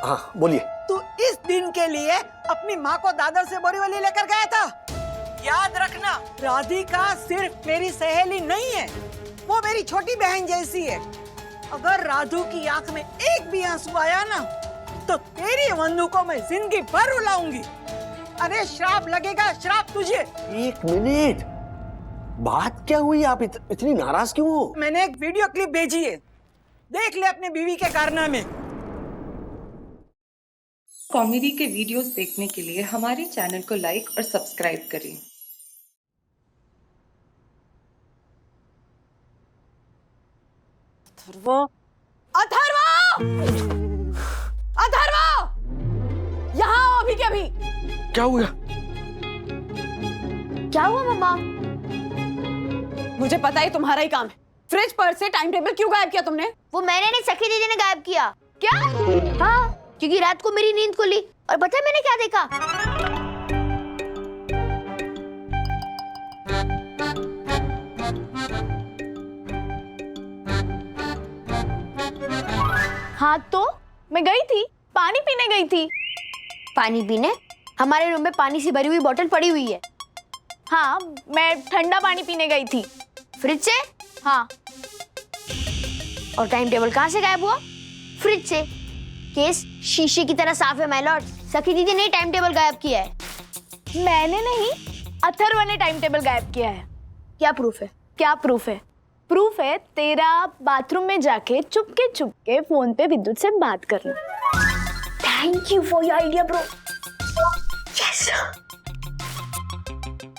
हाँ बोलिए। तू इस दिन के लिए अपनी माँ को दादर से बोरीवली लेकर गया था। याद रखना, राधिका सिर्फ मेरी सहेली नहीं है, वो मेरी छोटी बहन जैसी है। अगर राधु की आंख में एक भी आंसू आया ना, तो तेरी वंदू को मैं जिंदगी भर रुलाऊंगी। अरे श्राप लगेगा, श्राप तुझे। एक मिनट, बात क्या हुई? आप इतनी नाराज क्यों हो? मैंने एक वीडियो क्लिप भेजी है, देख ले अपने बीवी के कारनामे। कॉमेडी के वीडियोस देखने के लिए हमारे चैनल को लाइक और सब्सक्राइब करें। अथर्व! अथर्व! यहाँ आओ अभी के अभी। क्या हुआ? क्या हुआ मम्मा? मुझे पता है तुम्हारा ही काम है। फ्रिज पर से टाइम टेबल क्यों गायब किया तुमने? वो मैंने नहीं, सखी दीदी ने गायब किया। क्या? हाँ, क्योंकि रात को मेरी नींद खुली और पता है मैंने क्या देखा? हाँ तो मैं गई थी, पानी पीने गई थी। पानी पीने? हमारे रूम में पानी से भरी हुई बोतल पड़ी हुई है। हाँ, मैं ठंडा पानी पीने गई थी। फ्रिज से? हाँ। और टाइम टेबल कहाँ से गायब हुआ? फ्रिज से। केस शीशे की तरह साफ है माय लॉर्ड। सखी दीदी ने टाइम टेबल गायब किया है। मैंने नहीं, अथर्व ने टाइम टेबल गायब किया है। क्या प्रूफ है? क्या प्रूफ है? प्रूफ है तेरा बाथरूम में जाके चुपके फोन पे विद्युत से बात करना। Thank you for your idea bro. Yes.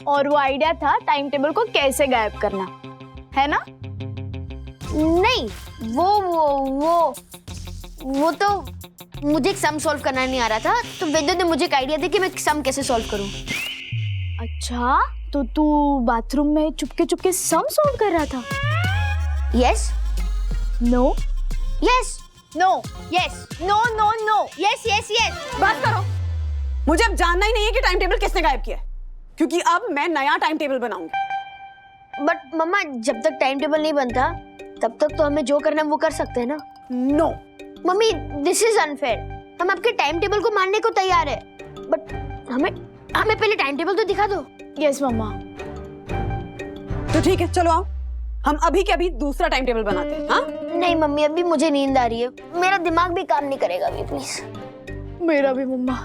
और वो आइडिया था टाइम टेबल को कैसे गायब करना, है ना? नहीं, वो तो मुझे एक सम सॉल्व करना नहीं आ रहा था, तो विद्युत ने मुझे एक आइडिया दी कि मैं सम कैसे सॉल्व करूं। अच्छा, तो तू बाथरूम में चुपके सम सॉल्व कर रहा था? Yes. No yes. No yes no no no yes yes yes. बात करो। मुझे अब जानना ही नहीं है कि टाइम टेबल किसने गायब किया है, क्योंकि अब मैं नया टाइम टेबल बनाऊंगी। बट मम्मा, जब तक टाइम टेबल नहीं बनता तब तक तो हमें जो करना है वो कर सकते हैं ना। No mummy, this is unfair. हम आपके टाइम टेबल को मानने को तैयार है, बट हमें पहले टाइम टेबल तो दिखा दो। यस मम्मा। तो ठीक है, चलो आओ, हम अभी के अभी दूसरा टाइम टेबल बनाते हैं। हाँ? नहीं मम्मी, अभी मुझे नींद आ रही है, मेरा दिमाग भी काम नहीं करेगा अभी, प्लीज। मेरा भी मम्मा।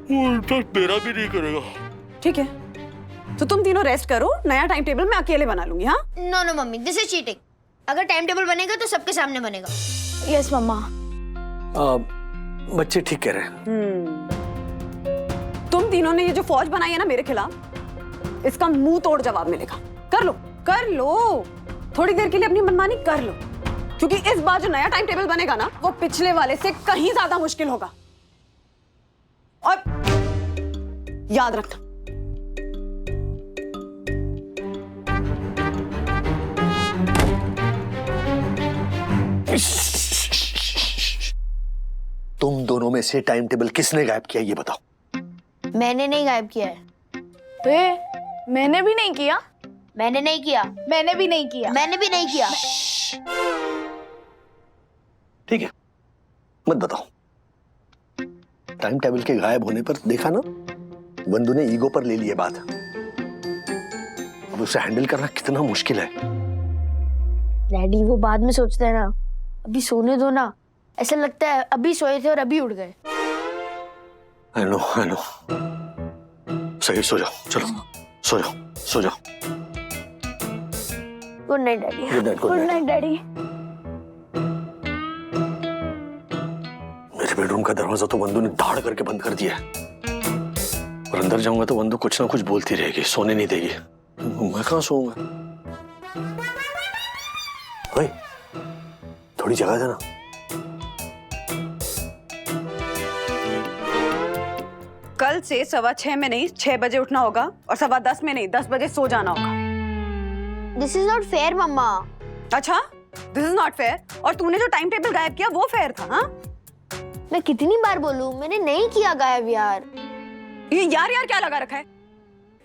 मेरा भी नहीं करेगा। ठीक है, तो तुम तीनों रेस्ट करो, नया टाइम टेबल मैं अकेले बना लूंगी। हाँ? No no mummy, this is cheating. अगर टाइम टेबल बनेगा तो सबके सामने बनेगा। Yes mama. बच्चे ठीक कह रहे हैं। तुम तीनों ने ये जो फौज बनाई है ना मेरे खिलाफ, इसका मुंह तोड़ जवाब मिलेगा। कर लो, थोड़ी देर के लिए अपनी मनमानी कर लो, क्योंकि इस बार जो नया टाइम टेबल बनेगा ना, वो पिछले वाले से कहीं ज्यादा मुश्किल होगा। और याद रखना, तुम दोनों में से टाइम टेबल किसने गायब किया ये बताओ। मैंने नहीं गायब किया है। मैंने भी नहीं किया। मैंने नहीं किया। मैंने भी नहीं किया। मैंने भी नहीं किया। ठीक है, मत बताओ। टाइम टेबल के गायब होने पर देखा ना, बंधु ने ईगो पर ले ली है बात। अब उसे हैंडल करना कितना मुश्किल है। डैडी, वो बाद में सोचते हैं ना, अभी सोने दो ना। ऐसा लगता है अभी सोए थे और अभी उठ गए। I know। सही, सो जाओ, चलो सो जाओ। Good night daddy. Good night daddy. मेरे बेडरूम का दरवाजा तो बंधु ने धाड़ करके बंद कर दिया है, और अंदर जाऊंगा तो बंधु कुछ ना कुछ बोलती रहेगी, सोने नहीं देगी। मैं कहाँ सोऊंगा? ओए, थोड़ी जगह देना। कल से 6:15 में नहीं 6 बजे उठना होगा, और 10:15 में नहीं 10 बजे सो जाना होगा। दिस इज नॉट फेयर मम्मा। अच्छा, दिस इज नॉट फेयर। और तूने जो टाइम टेबल गायब किया वो फेयर था? हाँ? मैं कितनी बार बोलूं, मैंने नहीं किया गायब यार। ये यार क्या लगा रखा है?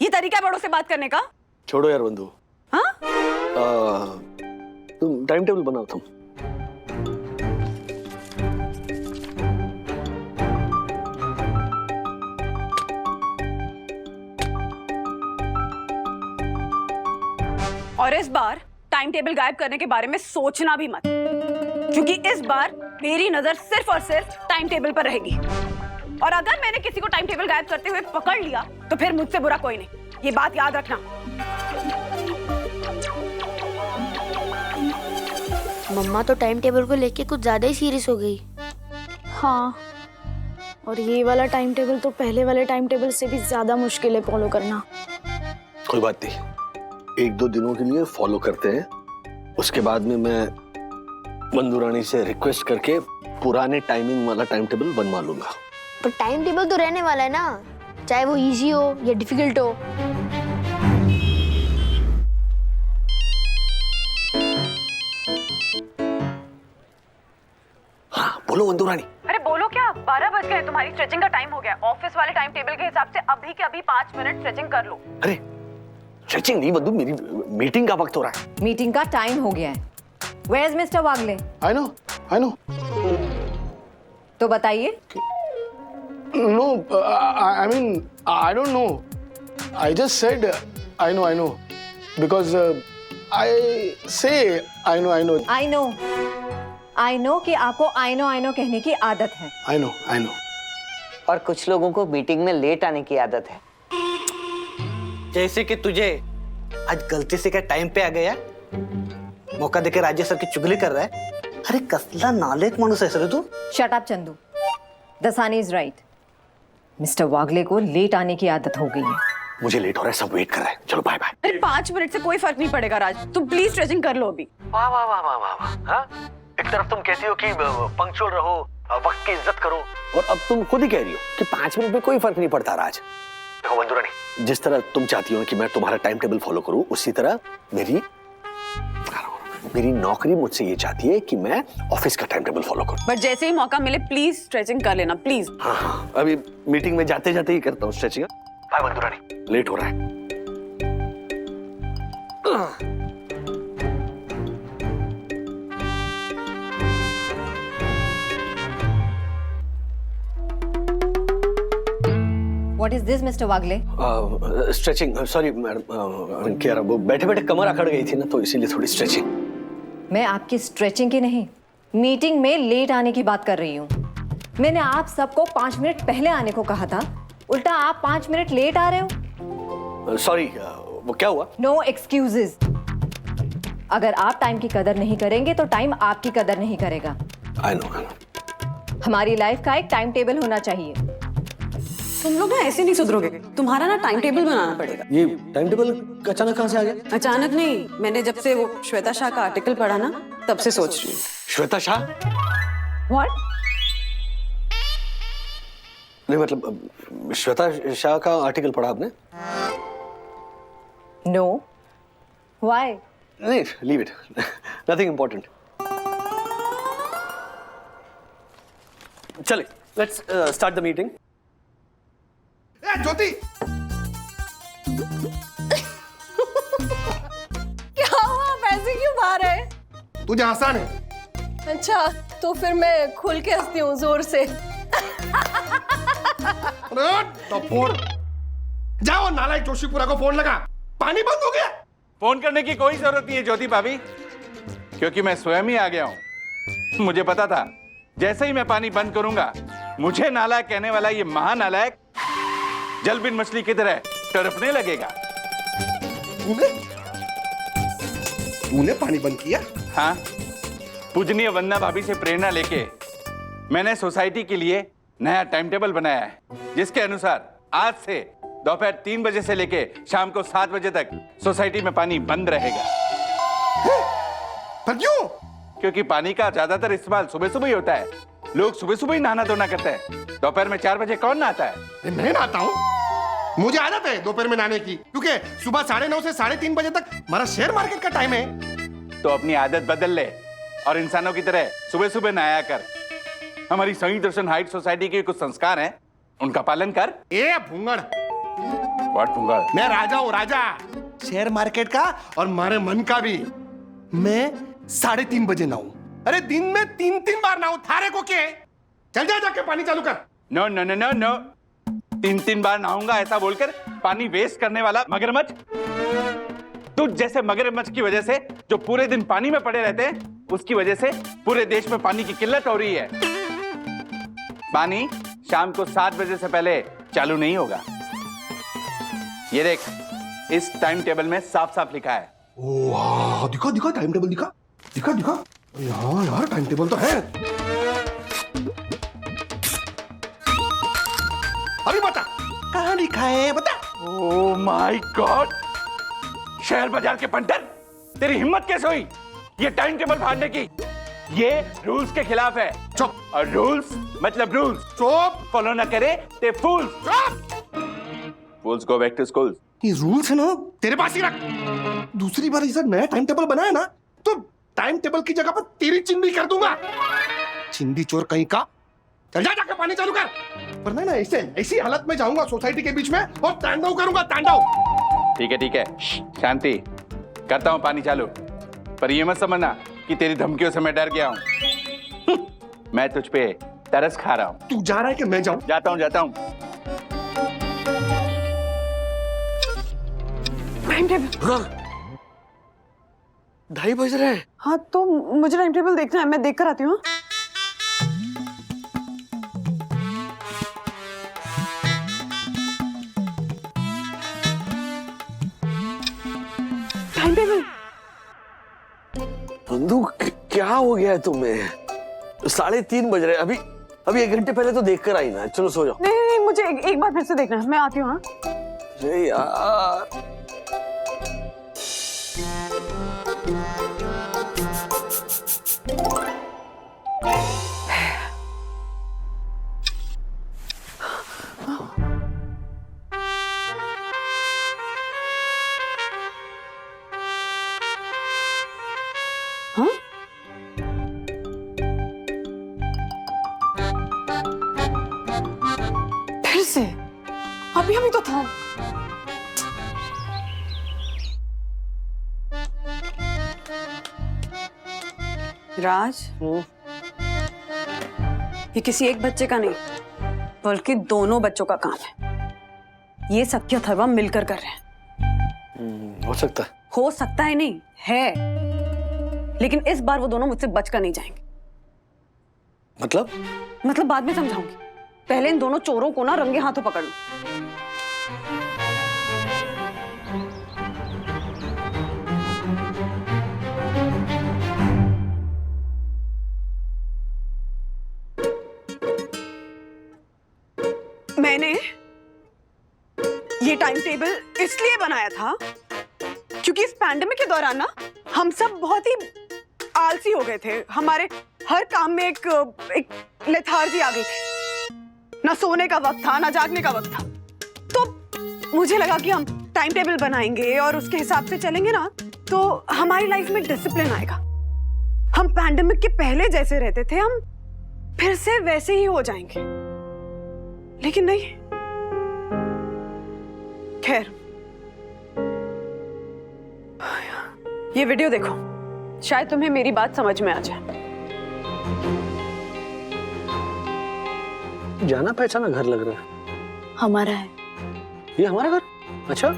ये तरीका है बड़ों से बात करने का? छोड़ो यार बंधु। हाँ? तुम टाइम टेबल बनाओ तुम। और इस बार टाइम टेबल गायब करने के बारे में सोचना भी मत, क्योंकि इस बार मेरी नजर सिर्फ और सिर्फ टाइम टेबल पर रहेगी। और अगर मैंने किसी को टाइम टेबल गायब करते हुए पकड़ लिया तो फिर मुझसे बुरा कोई नहीं, ये बात याद रखना। मम्मा तो टाइम टेबल को लेके कुछ ज्यादा ही सीरियस हो गई। हाँ, और ये वाला टाइम टेबल तो पहले वाले टाइम टेबल से भी ज्यादा मुश्किल है फॉलो करना। कोई बात नहीं, 1-2 दिनों के लिए फॉलो करते हैं, उसके बाद में मैं मंदुरानी से रिक्वेस्ट करके पुराने टाइमिंग वाला टाइम टेबल बनवा लूंगा। पर टाइम टेबल तो रहने वाला है ना, चाहे वो इजी हो या डिफिकल्ट हो। हाँ बोलो मंदुरानी। अरे बोलो क्या, 12 बज गए, तुम्हारी स्ट्रेचिंग का टाइम हो गया। ऑफिस वाले टाइम टेबल के हिसाब से अभी के अभी 5 मिनट स्ट्रेचिंग कर लो। अरे स्ट्रेचिंग नहीं बंधु, मेरी मीटिंग का वक्त हो रहा है। मीटिंग का टाइम हो गया है। Where is Mr. Wagle? I know. तो बताइए। No, I mean, I don't know. I just said, I know. Because I say, I know. I know कि आपको I know कहने की आदत है। I know. और कुछ लोगों को मीटिंग में लेट आने की आदत है। जैसे कि तुझे आज गलती से क्या टाइम पे आ गया, मौका देके राज्य सर की चुगली कर रहा है। अरे कसला नालायक माणूस है सर तू। Shut up Chandu. Dasani is right। Mister Wagle को लेट आने की आदत हो गई है। मुझे लेट हो रहा है, सब वेट कर रहे हैं, चलो बाय बाय। अरे 5 मिनट से कोई फर्क नहीं पड़ेगा राज, तुम प्लीज स्ट्रेचिंग कर लो अभी। वाह। हाँ? एक तरफ तुम कहती हो कि पंक्चुअल रहो, वक्त की इज्जत करो, और अब तुम खुद ही कह रही हो कि 5 मिनट में कोई फर्क नहीं पड़ता राज। देखो मंदुरानी, जिस तरह तुम चाहती हो कि मैं तुम्हारा टाइम टेबल फॉलो करूं, उसी तरह मेरी नौकरी मुझसे ये चाहती है कि मैं ऑफिस का टाइम टेबल फॉलो करूं। बट जैसे ही मौका मिले प्लीज स्ट्रेचिंग कर लेना, प्लीज। हाँ, अभी मीटिंग में जाते जाते ही करता हूँ स्ट्रेचिंग। बाय मंदुरानी, लेट हो रहा है। What is this, Mr. Wagle? Stretching, sorry madam, क्या रहा, वो बैठे बैठे कमर अकड़ गई थी ना, तो इसीलिए थोड़ी स्ट्रेचिंग। मैं आपकी स्ट्रेचिंग की नहीं, मीटिंग में लेट आने की बात कर रही हूँ। मैंने आप सबको 5 मिनट पहले आने को कहा था, उल्टा आप 5 मिनट लेट आ रहे हो। सॉरी, वो क्या हुआ? No excuses. अगर आप टाइम की कदर नहीं करेंगे तो टाइम आपकी कदर नहीं करेगा। I know. हमारी लाइफ का एक टाइम टेबल होना चाहिए। तुम लोग ना ऐसे नहीं सुधरोगे, तुम्हारा ना टाइम टेबल बनाना पड़ेगा। ये टाइम टेबल अचानक कहाँ से आ गया? अचानक नहीं, मैंने जब से वो श्वेता शाह का आर्टिकल पढ़ा ना, तब से सोच रही हूँ। श्वेता शाह? What? नहीं मतलब श्वेता शाह का आर्टिकल पढ़ा आपने? No. Why? नहीं, leave it. Nothing important. चले, let's start the meeting. ज्योति, क्या हुआ, पैसे क्यों बाहर है? तुझे आसान है। अच्छा, तो फिर मैं खुल के हंसती हूँ जोर से। तो फोन जाओ, नालायक जोशीपुरा को फोन लगा, पानी बंद हो गया। फोन करने की कोई जरूरत नहीं है ज्योति भाभी, क्योंकि मैं स्वयं ही आ गया हूं। मुझे पता था जैसे ही मैं पानी बंद करूंगा, मुझे नालायक कहने वाला ये महानालायक जल बिन मछली की तरह तड़पने लगेगा। तूने पानी बंद किया? हाँ, पूजनीय वंदना भाभी से प्रेरणा लेके मैंने सोसाइटी के लिए नया टाइम टेबल बनाया है, जिसके अनुसार आज से दोपहर 3 बजे से लेके शाम को 7 बजे तक सोसाइटी में पानी बंद रहेगा। पर क्यों? क्योंकि पानी का ज्यादातर इस्तेमाल सुबह सुबह ही होता है। लोग सुबह सुबह ही नहाना धोना करते हैं। दोपहर में 4 बजे कौन नहाता है? मैं नहाता हूँ, मुझे आदत है दोपहर में नहाने की, क्योंकि सुबह 9:30 से 3:30 बजे तक हमारा शेयर मार्केट का टाइम है। तो अपनी आदत बदल ले और इंसानों की तरह सुबह सुबह नहाया कर। हमारी संयुक्त दर्शन हाइट सोसाइटी के कुछ संस्कार हैं, उनका पालन कर। ए भूंगड़, व्हाट भूंगड़? मैं राजा हूँ, राजा शेयर मार्केट का और हमारे मन का भी। मैं 3:30 बजे नहाऊं। अरे दिन में 3 बार नहाऊं, थारे को क्या? चल जा, जाके पानी चालू कर। No no no no no, 3 बार नहाऊंगा ऐसा बोलकर पानी वेस्ट करने वाला मगरमच्छ। तुझ जैसे मगरमच्छ की वजह से जो पूरे दिन पानी में पड़े रहते हैं, उसकी वजह से पूरे देश में पानी की किल्लत हो रही है। पानी शाम को 7 बजे से पहले चालू नहीं होगा। ये देख, इस टाइम टेबल में साफ साफ लिखा है। वाह, दिखा दिखा टाइम टेबल, दिखा दिखा दिखा। हाँ यार, टाइम टेबल तो है। अभी बता कहाँ लिखा है, बता। ओह माय गॉड, शहर बाजार के पंटर, तेरी हिम्मत कैसे हुई ये टाइम टेबल फाड़ने की? ये रूल्स के खिलाफ है। चुप। और रूल्स मतलब रूल्स। चुप। फॉलो ना करे ते फूल्स। चुप। फूल्स गो बैक टू स्कूल। ये रूल्स है ना, तेरे पास ही रख। दूसरी बार ऐसा नया टाइम टेबल बनाया ना, तो टाइम टेबल की जगह पर तेरी चिंदी कर दूंगा। चिंदी चोर कहीं का। चल जा, जाके पानी चालू कर, वरना ना ऐसी हालत में जाऊंगा सोसाइटी के बीच में और तांडव करूंगा, तांडव। ठीक है, शांति, करता हूं पानी चालू। पर ये मत समझना कि तेरी धमकियों से मैं डर गया हूं। मैं तुझ पे तरस खा रहा हूं। तू जा रहा है कि मैं जाऊं? जाता हूं। टाइम टेबल 2:30 बज रहे हैं। हाँ, तो मुझे टाइम टेबल देखना है, मैं देख कर आती हूँ। Time table. बंधु, क्या हो गया है तुम्हें? 3:30 बज रहे हैं। अभी 1 घंटे पहले तो देख कर आई ना। चलो सो जाओ। नहीं, मुझे एक बार फिर से देखना है, मैं आती हूँ। हाँ, अरे यार, फिर से अभी तो था। राज, ये किसी एक बच्चे का नहीं, बल्कि दोनों बच्चों का काम है। ये सत्य अथर्वा मिलकर कर रहे हैं। हो सकता है नहीं है, लेकिन इस बार वो दोनों मुझसे बचकर नहीं जाएंगे। मतलब बाद में समझाऊंगी, पहले इन दोनों चोरों को ना रंगे हाथों पकड़ लो। मैंने ये टाइम टेबल इसलिए बनाया था क्योंकि इस पैंडेमिक के दौरान ना हम सब बहुत ही आलसी हो गए थे। हमारे हर काम में एक लेथार्जी आ गई थी। ना सोने का वक्त था, ना जागने का वक्त था। तो मुझे लगा कि हम टाइम टेबल बनाएंगे और उसके हिसाब से चलेंगे ना, तो हमारी लाइफ में डिसिप्लिन आएगा। हम पैंडेमिक के पहले जैसे रहते थे, हम फिर से वैसे ही हो जाएंगे। लेकिन नहीं, खैर, ये वीडियो देखो, शायद तुम्हें मेरी बात समझ में आ जाए। जाना पहचाना घर लग रहा है। हमारा है। ये हमारा घर? अच्छा।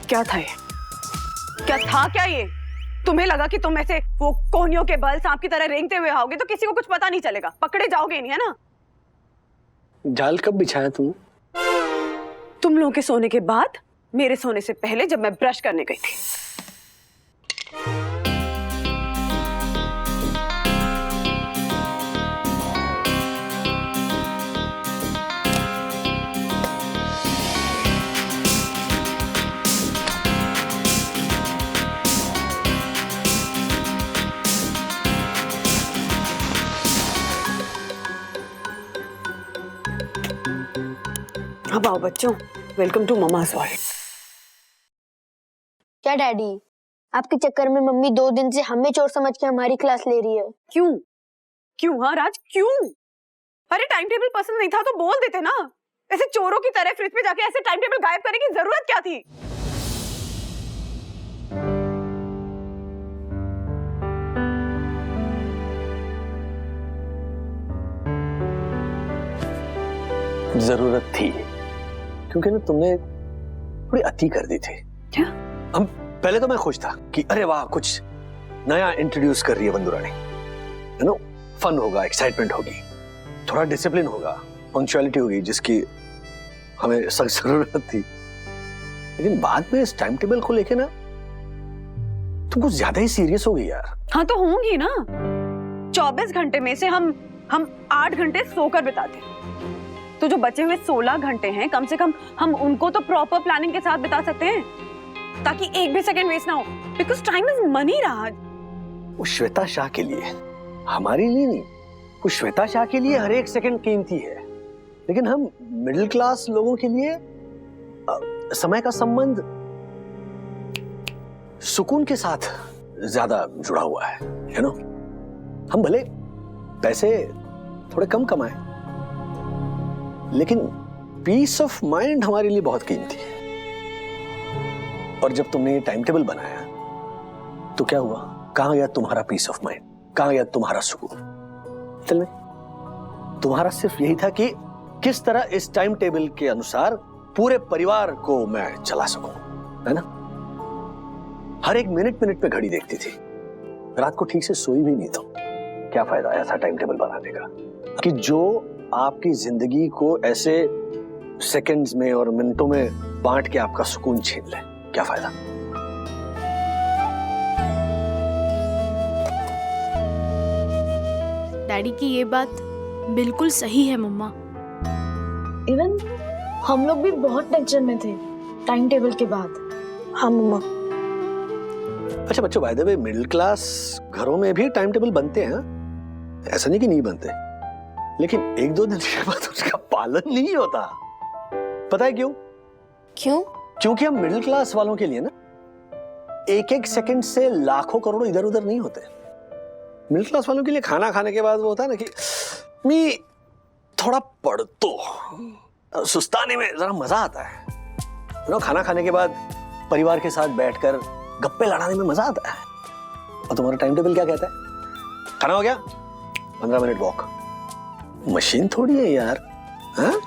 क्या था ये? क्या ये? तुम्हें लगा कि तुम ऐसे वो कोहनियों के बल सांप की तरह रेंगते हुए आओगे तो किसी को कुछ पता नहीं चलेगा, पकड़े जाओगे नहीं, है ना? जाल कब बिछाया तुम? तुम लोगों के सोने के बाद, मेरे सोने से पहले, जब मैं ब्रश करने गई थी। अब आओ बच्चों, वेलकम टू ममा's वर्ल्ड। क्या डैडी, आपके चक्कर में मम्मी 2 दिन से हमें चोर समझ के हमारी क्लास ले रही है। क्यों क्यों हाँ राज, क्यों? अरे टाइम टेबल पसंद नहीं था तो बोल देते ना, ऐसे चोरों की तरह फ्रिज पे जाके ऐसे टाइम टेबल गायब करने की जरूरत क्या थी? जरूरत थी क्योंकि ना तुमने थोड़ी अति कर दी थी। क्या? हम पहले तो मैं खुश था कि अरे वाह, कुछ नया इंट्रोड्यूस कर रही है बंधु रानी, यू नो, फन होगा, एक्साइटमेंट होगी, थोड़ा डिसिप्लिन होगा, पंक्चुअलिटी होगी जिसकी हमें सख्त जरूरत थी। लेकिन बाद में इस टाइम टेबल को लेके ना तुम कुछ ज्यादा ही सीरियस हो गई यार। हाँ तो होंगी ना, 24 घंटे में से हम 8 घंटे सोकर बिताते, तो जो बचे हुए 16 घंटे हैं कम से कम हम उनको तो प्रॉपर प्लानिंग के साथ बिता सकते हैं, ताकि एक भी सेकंड वेस्ट ना हो, बिकॉज टाइम इज मनी राज। वो श्वेता शाह के लिए, हमारे लिए नहीं, वो श्वेता शाह के लिए हर एक सेकंड कीमती है, लेकिन हम मिडिल क्लास लोगों के लिए समय का संबंध सुकून के साथ ज्यादा जुड़ा हुआ है, यू नो। हम भले पैसे थोड़े कम कमाएं, लेकिन पीस ऑफ माइंड हमारे लिए बहुत कीमती है। और जब तुमने ये टाइम टेबल बनाया तो क्या हुआ? कहां गया तुम्हारा पीस ऑफ माइंड? कहां गया तुम्हारा सुकून? चल में तुम्हारा सिर्फ यही था कि किस तरह इस टाइम टेबल के अनुसार पूरे परिवार को मैं चला सकूं, है ना? हर एक मिनट पे घड़ी देखती थी, रात को ठीक से सोई भी नहीं। तो क्या फायदा ऐसा टाइम टेबल बनाने का कि जो आपकी जिंदगी को ऐसे सेकंड्स में और मिनटों में बांट के आपका सुकून छीन ले? क्या फायदा? डैडी की ये बात बिल्कुल सही है मम्मा। इवन हम लोग भी बहुत टेंशन में थे टाइम टेबल के बाद। हाँ मम्मा। अच्छा बच्चों, by the way middle class घरों में भी टाइम टेबल बनते हैं, ऐसा नहीं कि नहीं बनते, लेकिन 1-2 दिन के बाद उसका पालन नहीं होता। पता है क्यों? क्यों? क्योंकि हम मिडिल क्लास वालों के लिए ना एक सेकंड से लाखों करोड़ों इधर उधर नहीं होते। मिडिल क्लास वालों के लिए खाना खाने के बाद वो होता है ना कि मी थोड़ा पढ़ तो सुस्ताने में जरा मजा आता है, खाना खाने के बाद परिवार के साथ बैठकर गप्पे लड़ाने में मजा आता है। और तुम्हारा टाइम टेबल क्या कहता है? खाना हो गया, 15 मिनट वॉक। मशीन थोड़ी है यार, हाँ?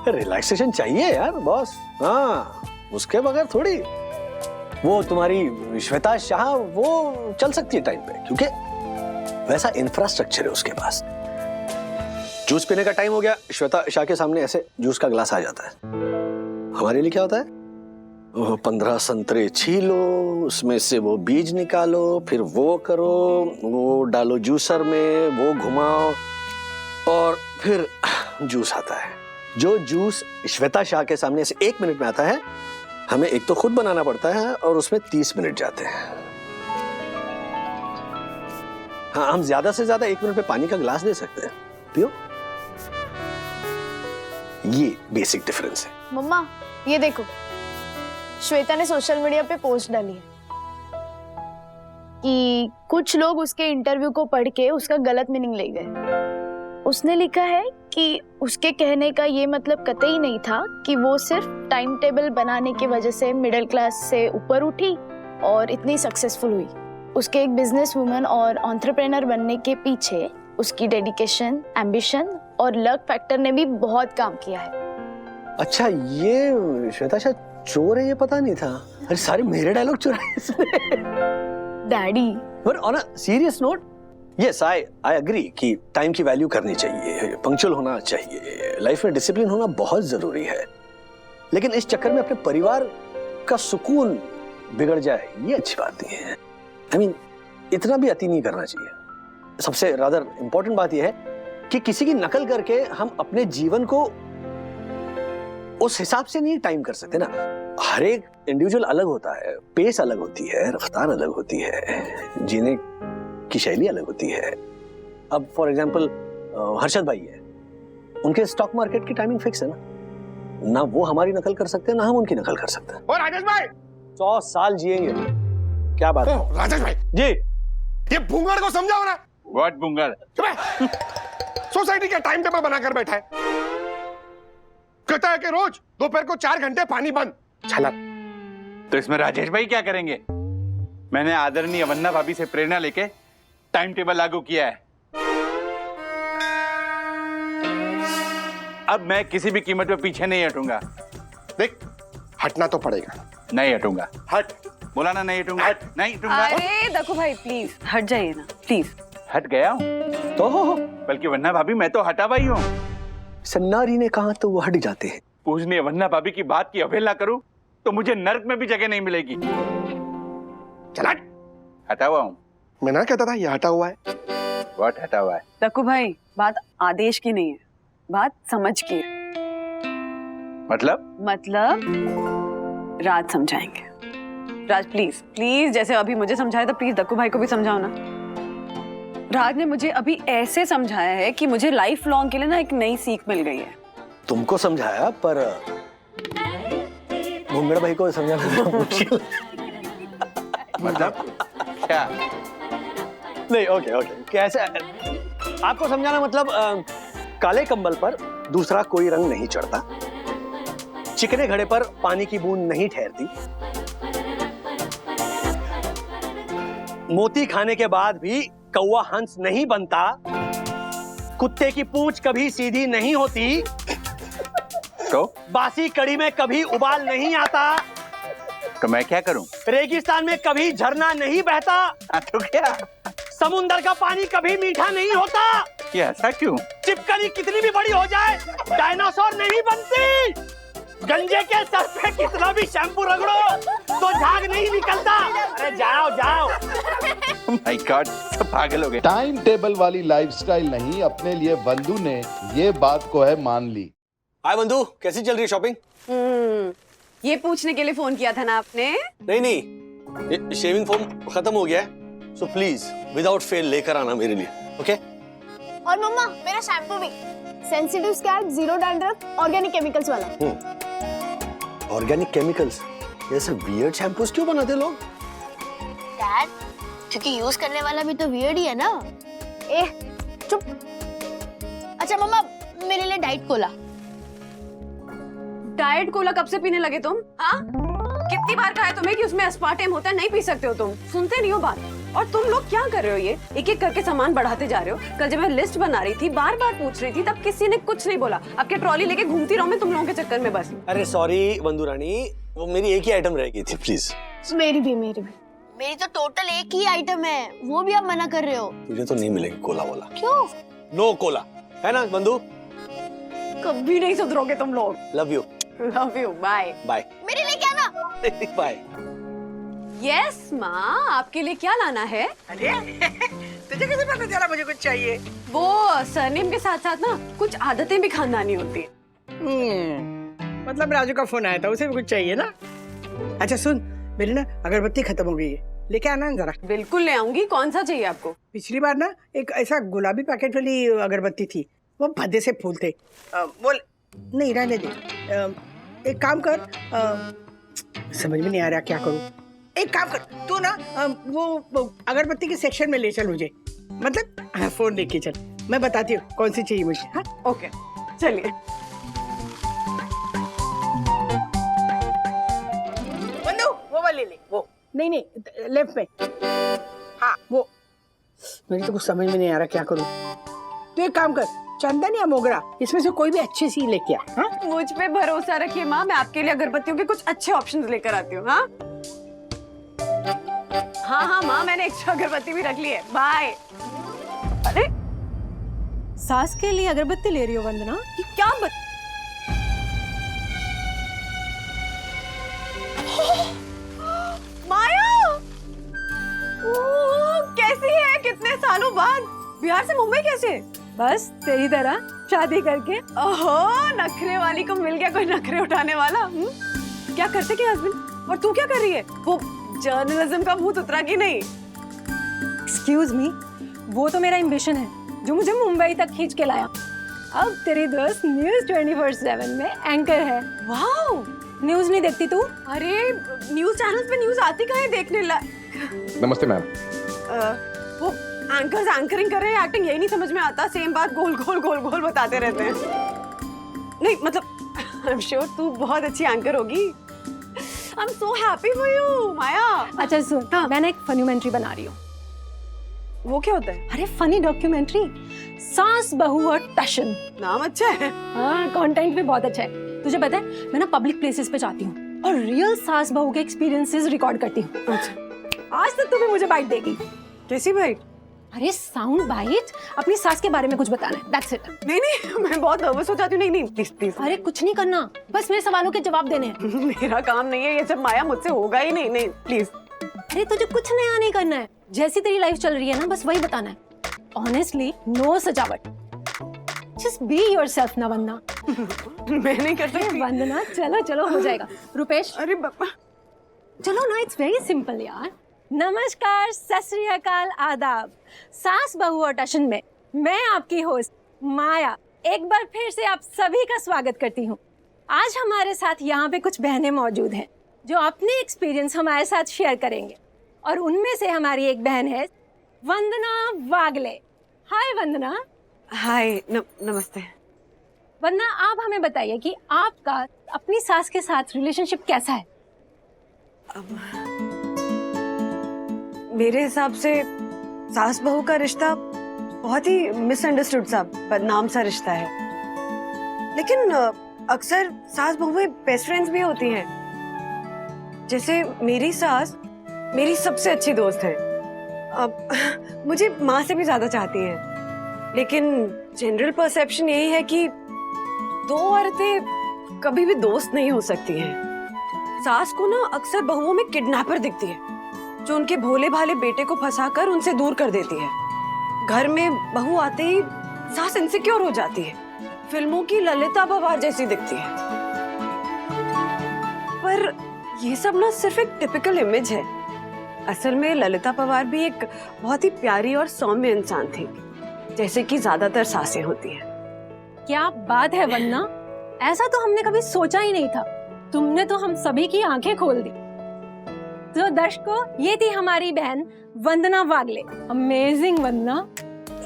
रिलैक्सेशन चाहिए यार बॉस, हाँ, उसके बगैर थोड़ी। वो तुम्हारी श्वेता शाह वो चल सकती है टाइम पे, क्योंकि वैसा इंफ्रास्ट्रक्चर है उसके पास। जूस पीने का टाइम हो गया, श्वेता शाह के सामने ऐसे जूस का ग्लास आ जाता है। हमारे लिए क्या होता है? 15 संतरे छीलो, उसमें से वो बीज निकालो, फिर वो करो, वो डालो जूसर में, वो घुमाओ, और फिर जूस आता है। जो जूस श्वेता शाह के सामने से 1 मिनट में आता है, हमें एक तो खुद बनाना पड़ता है और उसमें 30 मिनट जाते हैं। हाँ, हम ज्यादा से ज्यादा 1 मिनट में पानी का गिलास दे सकते हैं, पियो। ये बेसिक डिफरेंस है। मम्मा ये देखो, श्वेता ने सोशल मीडिया पे पोस्ट डाली है कि कुछ लोग उसके इंटरव्यू को पढ़ के उसका गलत मीनिंग ले गए। उसने लिखा है कि उसके कहने का ये मतलब कतई नहीं था कि वो सिर्फ टाइम टेबल बनाने की वजह से मिडिल क्लास से ऊपर उठी और इतनी सक्सेसफुल हुई। उसके एक बिजनेस वुमन और एंटरप्रेन्योर बनने के पीछे उसकी डेडिकेशन, एम्बिशन और लक फैक्टर ने भी बहुत काम किया है। अच्छा, ये श्वेता शाह चोर है ये पता नहीं था। अरे सारे मेरे डायलॉग चुराए इसने। डैडी, पर on a serious note, yes I agree कि टाइम की वैल्यू करनी चाहिए, पंक्चुअल होना चाहिए, लाइफ में डिसिप्लिन होना बहुत जरूरी है, लेकिन इस चक्कर में अपने परिवार का सुकून बिगड़ जाए ये अच्छी बात नहीं है। I mean, इतना भी अति नहीं करना चाहिए। सबसे रादर इंपॉर्टेंट बात यह है कि किसी की नकल करके हम अपने जीवन को उस हिसाब से नहीं टाइम कर सकते ना। हर एक इंडिविजुअल अलग होता है, पेस अलग होती है, रफ्तार अलग होती है, जीने की शैली अलग होती है। अब फॉर एग्जांपल हर्षद भाई है, उनके स्टॉक मार्केट की टाइमिंग फिक्स है ना वो हमारी नकल कर सकते हैं ना हम उनकी नकल कर सकते हैं। और राजेश भाई 100 साल जिएंगे। क्या बात है? राजेश भाई जी ये भूंगड़ को समझाओ ना। व्हाट बुंगर? सोसाइटी का टाइम टेबल बनाकर बैठा है, कहता है कि रोज दोपहर को 4 घंटे पानी बंद। छला। तो इसमें राजेश भाई क्या करेंगे? मैंने आदरणीय वन्ना भाभी से प्रेरणा लेके टाइम टेबल लागू किया है। अब मैं किसी भी कीमत पे पीछे नहीं हटूंगा। देख हटना तो पड़ेगा। नहीं हटूंगा। हट। बोला ना नहीं हटूंगा। नहीं हटूंगा। अरे देखो भाई प्लीज हट जाइए ना प्लीज। हट गया हूं तो बल्कि वन्ना भाभी मैं तो हटा हुआ ही हूं। सन्नारी ने कहा तो वो हट जाते हैं। पूजनीय वन्ना भाभी की बात की अवहेलना करूं तो मुझे नर्क में भी जगह नहीं मिलेगी। चला। हटा हुआ हूं। मैं ना कहता था ये हटा हुआ है। व्हाट हटा हुआ है? दक्कू भाई बात आदेश की नहीं है, बात समझ की है। मतलब राज समझाएंगे। राज प्लीज प्लीज जैसे अभी मुझे समझाया तो प्लीज दक्कू भाई को भी समझाओ ना। राज ने मुझे अभी ऐसे समझाया है कि मुझे लाइफ लॉन्ग के लिए ना एक नई सीख मिल गई है। तुमको समझाया पर भूंगड़ भाई को समझाना मुश्किल। मतलब क्या? नहीं ओके कैसे आपको समझाना मतलब काले कंबल पर दूसरा कोई रंग नहीं चढ़ता, चिकने घड़े पर पानी की बूंद नहीं ठहरती, मोती खाने के बाद भी कौवा हंस नहीं बनता, कुत्ते की पूंछ कभी सीधी नहीं होती, तो बासी कड़ी में कभी उबाल नहीं आता, तो मैं क्या करूं? रेगिस्तान में कभी झरना नहीं बहता, तो क्या? समुंदर का पानी कभी मीठा नहीं होता। ये ऐसा क्यों? चिपकली कितनी भी बड़ी हो जाए डायनासोर नहीं बनती। गंजे के सर पे कितना भी शैम्पू रगड़ो तो झाग नहीं निकलता। अरे जाओ माय गॉड सब पागल हो गए। टाइम टेबल वाली लाइफस्टाइल नहीं अपने लिए बंधु ने ये बात को है मान ली। हाय बंधु, कैसी चल रही है शॉपिंग? ये पूछने के लिए फोन किया था ना आपने? नहीं ये शेविंग फोम खत्म हो गया है, सो प्लीज विदाउट फेल लेकर आना मेरे लिए, ओके? और मम्मा मेरा शैम्पू भी sensitive scalp, zero dandruff, organic chemicals वाला। Organic chemicals? ये सब वियर्ड शैम्पूस क्यों बनाते लोग? डैड क्योंकि यूज करने वाला भी तो वियर्ड ही है ना। चुप। अच्छा मम्मा मेरे लिए डाइट कोला। डाइट कोला कब से पीने लगे तुम? हाँ कितनी बार कहा है तुम्हें कि उसमें अस्पार्टेम होता है, नहीं पी सकते हो तुम, सुनते नहीं हो बात। और तुम लोग क्या कर रहे हो, ये एक एक करके सामान बढ़ाते जा रहे हो। कल जब मैं लिस्ट बना रही थी बार बार पूछ रही थी तब किसी ने कुछ नहीं बोला। अब क्या ट्रॉली लेके घूमती रहूं मैं तुम लोगों के चक्कर में बस? अरे सॉरी बंधु रानी, वो मेरी एक ही आइटम रह गई थी, प्लीज। मेरी भी मेरी तो टोटल एक ही आइटम है, वो भी आप मना कर रहे हो। तुझे तो नहीं मिलेगी कोला वाला। क्यों? नो कोला, है ना बंधु? कभी नहीं सुधरोगे तुम लोग। Love you. Love you, bye bye. मेरे लिए क्या ना? बाय। यस माँ, आपके लिए क्या लाना है? अरे तुझे कैसे पता चला मुझे कुछ चाहिए? वो सरनेम के साथ साथ ना कुछ आदतें भी खानदानी होती है। मतलब राजू का फोन आया था, उसे भी कुछ चाहिए ना? अच्छा सुन, मेरी ना अगरबत्ती खत्म हो गई है, लेके आना जरा। बिल्कुल ले आऊंगी। कौन सा चाहिए आपको? पिछली बार ना एक ऐसा गुलाबी पैकेट वाली अगरबत्ती थी, वो भद्दे से फूल थे। वो नहीं रहने दे। एक काम कर, समझ में नहीं आ रहा क्या करूं। एक काम कर तू ना वो अगरबत्ती के सेक्शन में ले चल मुझे, मतलब फोन लेके चल, मैं बताती हूँ कौन सी चाहिए मुझे। हाँ ओके चलिए। बंधु वो वाली ले, वो नहीं लेफ्ट में। हाँ वो, मेरी तो कुछ समझ में नहीं आ रहा क्या करूं। तू एक काम कर, चंदन या मोगरा इसमें से कोई भी अच्छी सी लेके आ। हाँ मुझ पे भरोसा रखिए माँ, मैं आपके लिए अगरबत्तियों के कुछ अच्छे ऑप्शंस लेकर आती हूँ। हाँ माँ मैंने एक्स्ट्रा अगरबत्ती भी रख ली है। बाय। अरे सास के लिए अगरबत्ती ले रही हो वंदना? ये क्या माया, कैसी है? कितने सालों बाद बिहार से मुंबई कैसे? बस तेरी तरह शादी करके। ओहो, नखरे वाली को मिल गया कोई नखरे उठाने वाला। क्या करते क्या हस्बैंड? और तू क्या कर रही है? वो जर्नलिज्म का भूत उतरा कि नहीं? एक्सक्यूज मी, वो तो मेरा एम्बिशन है जो मुझे मुंबई तक खींच के लाया। अब तेरी दोस्त न्यूज 24/7 में एंकर है। वाओ, न्यूज नहीं देखती तू? अरे न्यूज चैनल्स पे न्यूज आती कहाँ है देखने नमस्ते मैम। वो एंकर्स एंकरिंग कर रहे हैं, एक्टिंग यही नहीं समझ में आता, सेम बात गोल गोल बताते रहते हैं। नहीं मतलब आई एम श्योर तू बहुत अच्छी एंकर होगी। I am so happy for you Maya. अच्छा सुन, मैं ना एक फनीमेंट्री बना रही हूँ। वो क्या होता है? अरे फनी डॉक्यूमेंट्री, सास बहू और टशन। नाम अच्छा है। हाँ, कंटेंट भी बहुत अच्छा है। तुझे पता है मैं ना पब्लिक प्लेसेस पे जाती हूँ और रियल सास बहू के एक्सपीरियंसेस रिकॉर्ड करती हूँ। अच्छा, आज तक तुम्हें मुझे बाइट देगी। कैसी बाइट? अरे साउंड बाइट, अपनी सास के बारे में कुछ बताना है, दैट्स इट। नहीं मैं बहुत नर्वस हो जाती हूँ। नहीं प्लीज। अरे कुछ नहीं करना, बस मेरे सवालों के जवाब देने हैं। मेरा काम नहीं है ये सब माया, मुझसे होगा ही नहीं प्लीज। अरे तुझे कुछ नया नहीं करना है, जैसी तेरी लाइफ चल रही है ना बस वही बताना है। ऑनेस्टली नो सजावट, जस्ट बी योरसेल्फ ना वंदना। मैं नहीं कर सकती। वंदना चलो हो जाएगा। रुपेश अरे बाबा चलो ना, इट्स वेरी सिंपल यार। नमस्कार, सत श्री अकाल, आदाब। सास बहू और टशन में मैं आपकी होस्ट माया एक बार फिर से आप सभी का स्वागत करती हूँ। आज हमारे साथ यहाँ पे कुछ बहनें मौजूद हैं जो अपने एक्सपीरियंस हमारे साथ शेयर करेंगे और उनमें से हमारी एक बहन है वंदना वागले। हाय वंदना। हाय नमस्ते। वंदना, आप हमें बताइए कि आपका अपनी सास के साथ रिलेशनशिप कैसा है? मेरे हिसाब से सास बहू का रिश्ता बहुत ही मिसअंडरस्टूड सा बदनाम सा रिश्ता है। लेकिन अक्सर सास बहुएं बेस्ट फ्रेंड्स भी होती हैं। जैसे मेरी सास मेरी सबसे अच्छी दोस्त है। अब मुझे माँ से भी ज्यादा चाहती है, लेकिन जनरल परसेप्शन यही है कि दो औरतें कभी भी दोस्त नहीं हो सकती हैं। सास को ना अक्सर बहुओं में किडनैपर दिखती है जो उनके भोले भाले बेटे को फंसाकर उनसे दूर कर देती है। घर में बहू आते ही सास इनसिक्योर हो जाती है, फिल्मों की ललिता पवार जैसी दिखती है। पर ये सब ना सिर्फ एक टिपिकल इमेज है। असल में ललिता पवार भी एक बहुत ही प्यारी और सौम्य इंसान थी, जैसे कि ज्यादातर सासें होती हैं। क्या बात है वंदना, ऐसा तो हमने कभी सोचा ही नहीं था। तुमने तो हम सभी की आंखें खोल दी। तो दर्शकों, ये थी हमारी बहन वंदना वागले। अमेजिंग वंदना,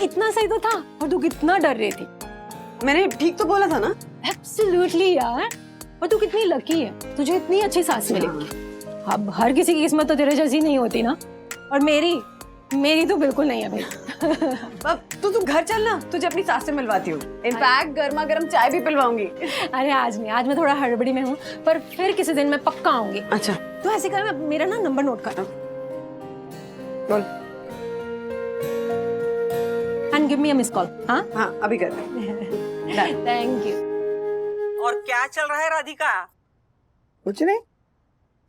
इतना सही तो था और तू कितना डर रही थी। मैंने ठीक तो बोला था ना? एब्सोल्युटली यार, और तू कितनी लकी है, तुझे इतनी अच्छी सास मिली। अब हर किसी की किस्मत तो तेरे जैसी नहीं होती ना, और मेरी तो बिल्कुल नहीं है भाई। अब तू घर चलना, तुझे अपनी सास से मिलवाती हूँ। इनफैक्ट गर्मा गर्म चाय भी पिलवाऊंगी। अरे आज नहीं, आज मैं थोड़ा हड़बड़ी में हूँ, पर फिर किसी दिन मैं पक्का आऊंगी। अच्छा तो ऐसे कर, मेरा ना नंबर नोट कर बोल and give me a miss call. हाँ अभी कर। Thank you. और क्या चल रहा है राधिका? कुछ नहीं,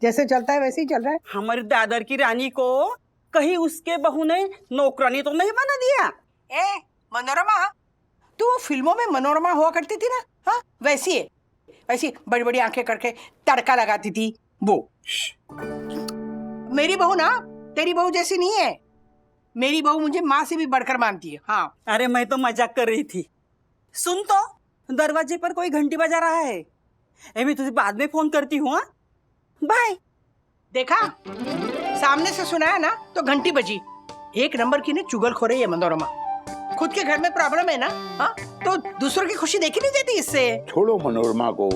जैसे चलता है वैसे ही चल रहा है। हमारी दादर की रानी को कहीं उसके बहू ने नौकरानी तो नहीं बना दिया? ए मनोरमा, तू वो फिल्मों में मनोरमा हुआ करती थी ना, हाँ वैसी है, वैसी बड़ी बड़ी आंखें करके तड़का लगाती थी वो। मेरी बहू ना तेरी बहू जैसी नहीं है। मेरी बहू मुझे माँ से भी बढ़कर मानती है। हाँ अरे मैं तो मजाक कर रही थी। सुन तो, दरवाजे पर कोई घंटी बजा रहा है। मैं तुझे बाद में फोन करती हूँ। बाय। देखा, सामने से सुनाया ना तो घंटी बजी। एक नंबर की ने चुगलखोर है ये मनोरमा। खुद के घर में प्रॉब्लम है ना, हाँ तो दूसरों की खुशी देखी नहीं देती इससे। छोड़ो मनोरमा को,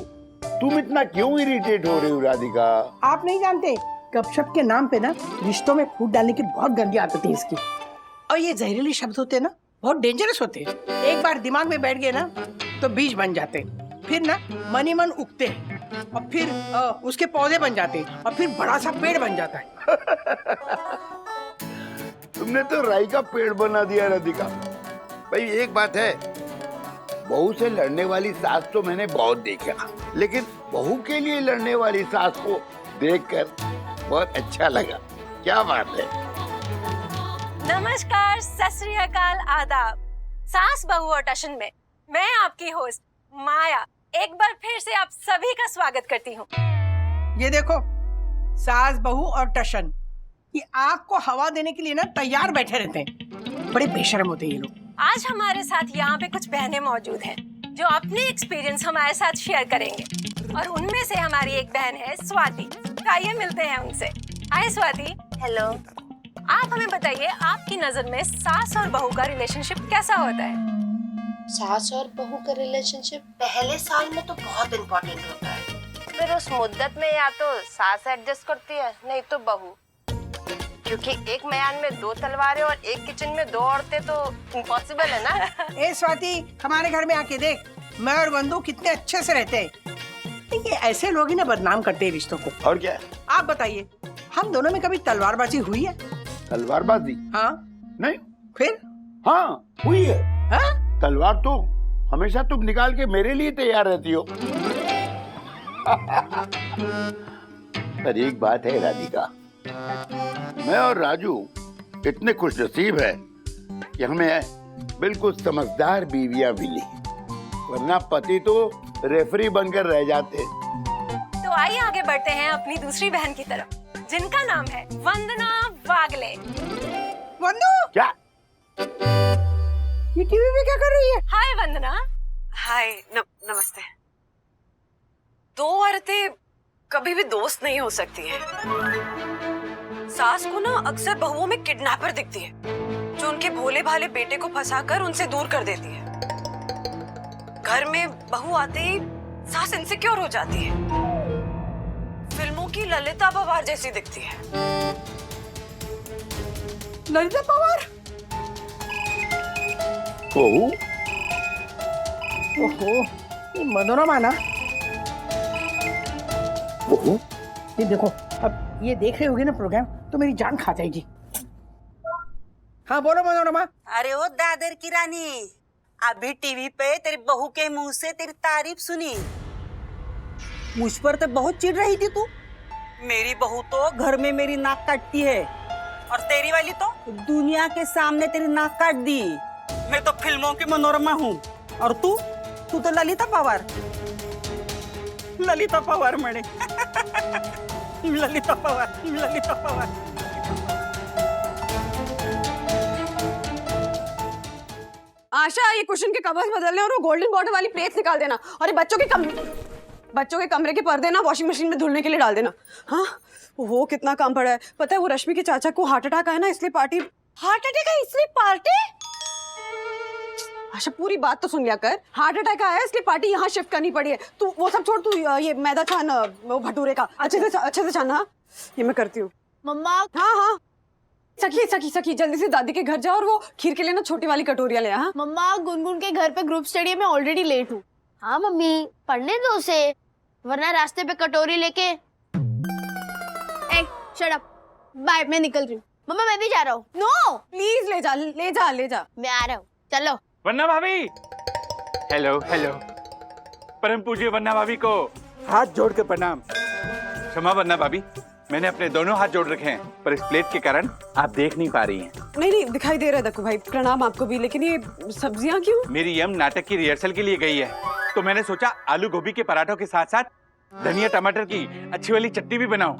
तुम इतना क्यों इरिटेट हो रही हो राधिका? आप नहीं जानते, गपशप के नाम पे ना रिश्तों में फूट डालने की बहुत गंदी आदत है इसकी। और ये जहरीले शब्द होते हैं ना, बहुत डेंजरस होते हैं। एक बार दिमाग में बैठ गए ना तो बीज बन जाते हैं, फिर ना मन ही मन उगते हैं और फिर उसके पौधे बन जाते हैं और फिर बड़ा सा पेड़ बन जाता है। तुमने तो राई का पेड़ बना दिया राधिका। भाई एक बात है, बहू से लड़ने वाली सास तो मैंने बहुत देखा, लेकिन बहू के लिए लड़ने वाली सास को देखकर बहुत अच्छा लगा। क्या बात है। नमस्कार, सत श्री अकाल, आदाब। सास बहू और टशन में मैं आपकी होस्ट माया एक बार फिर से आप सभी का स्वागत करती हूँ। ये देखो, सास बहू और टशन ये आग को हवा देने के लिए ना तैयार बैठे रहते हैं। बड़े बेशर्म होते हैं ये लोग। आज हमारे साथ यहाँ पे कुछ बहनें मौजूद हैं जो अपने एक्सपीरियंस हमारे साथ शेयर करेंगे। और उनमें से हमारी एक बहन है स्वाति। आइए मिलते हैं उनसे। हाय स्वाति। हेलो। आप हमें बताइए, आपकी नजर में सास और बहू का रिलेशनशिप कैसा होता है? सास और बहू का रिलेशनशिप पहले साल में तो बहुत इम्पोर्टेंट होता है, फिर उस मुद्दत में या तो सास एडजस्ट करती है, नहीं तो बहू। क्योंकि एक मयान में 2 तलवारें और एक किचन में 2 औरतें तो इम्पॉसिबल है ना। ए स्वाति, हमारे घर में आके देख, मैं और बंधु कितने अच्छे से रहते हैं। ये ऐसे लोग ही ना बदनाम करते हैं रिश्तों को। और क्या? आप बताइए, हम दोनों में कभी तलवारबाजी हुई है? तलवारबाजी? हाँ। नहीं। फिर? हाँ हुई है। हाँ? तलवार तो हमेशा तुम निकाल के मेरे लिए तैयार रहती हो। पर एक बात है राधिका, मैं और राजू इतने खुशनसीब है कि हमें बिल्कुल समझदार बीवियां मिली, वरना पति तो रेफरी बनकर रह जाते। तो आइए आगे बढ़ते हैं अपनी दूसरी बहन की तरफ, जिनका नाम है वंदना वागले। वंदू? क्या? ये टीवी में क्या कर रही है? हाय वंदना। हाय, नमस्ते। 2 औरतें कभी भी दोस्त नहीं हो सकती हैं। सास को ना अक्सर बहुओं में किडनैपर दिखती है, जो उनके भोले भाले बेटे को फंसाकर उनसे दूर कर देती है। घर में बहू आते ही सास इनसिक्योर हो जाती है, फिल्मों की ललिता पवार जैसी दिखती है। ललिता पवार? बहू? ओहो, ये मनोरमा ना। बहू? ये देखो, अब ये देख रहे होगे ना प्रोग्राम, तो मेरी जान खा जाएगी। हाँ बोलो मनोरमा। अरे ओ दादर की रानी, अभी टीवी पे तेरी बहू के मुंह से तेरी तारीफ सुनी। मुझ पर तो बहुत चिढ़ रही थी तू। मेरी बहू तो घर में मेरी नाक काटती है, और तेरी वाली तो दुनिया के सामने तेरी नाक काट दी। मैं तो फिल्मों की मनोरमा हूँ, और तू तो ललिता पवार। ललिता पवार म्हणे। ललिता पवार, ललिता पवार। आशा, ये कुशन के कवर्स बदलने और वो गोल्डन बॉर्डर वाली प्लेट्स निकाल देना, और ये बच्चों के कमरे के पर्दे ना वॉशिंग मशीन में धुलने के लिए डाल देना। हाँ, वो कितना काम पड़ा है पता है? वो रश्मि के चाचा को हार्ट अटैक आया ना, इसलिए पार्टी। हार्ट अटैक है इसलिए पार्टी? आशा, पूरी बात तो सुन लिया कर। हार्ट अटैक आया इसलिए पार्टी यहाँ शिफ्ट करनी पड़ी है। तू वो सब छोड़, तू ये मैदा छान, वो भटूरे का अच्छे से छान। हाँ, ये मैं करती हूँ। मम्मा। हाँ, सखी जल्दी से दादी के घर जाओ, और वो खीर के लिए ना छोटी वाली कटोरियां ले। हाँ मम्मा, गुनगुन के घर पे ग्रुप स्टडी में ऑलरेडी लेट हूँ। हाँ मम्मी, पढ़ने दो उसे, वरना रास्ते पे कटोरी लेके। शट अप, बाय, मैं निकल रही हूँ। मम्मा मैं भी जा रहा हूँ। नो प्लीज, ले जा। मैं आ रहा हूँ, चलो। वन्ना भाभी। हेलो। परम पूज्य वन्ना भाभी को हाथ जोड़ के प्रणाम। क्षमा वन्ना भाभी, मैंने अपने दोनों हाथ जोड़ रखे हैं, पर इस प्लेट के कारण आप देख नहीं पा रही हैं। नहीं दिखाई दे रहा है दक्कू भाई, प्रणाम आपको भी। लेकिन ये सब्जियां क्यों? मेरी यम नाटक की रिहर्सल के लिए गई है, तो मैंने सोचा आलू गोभी के पराठों के साथ साथ धनिया टमाटर की अच्छी वाली चटनी भी बनाऊं,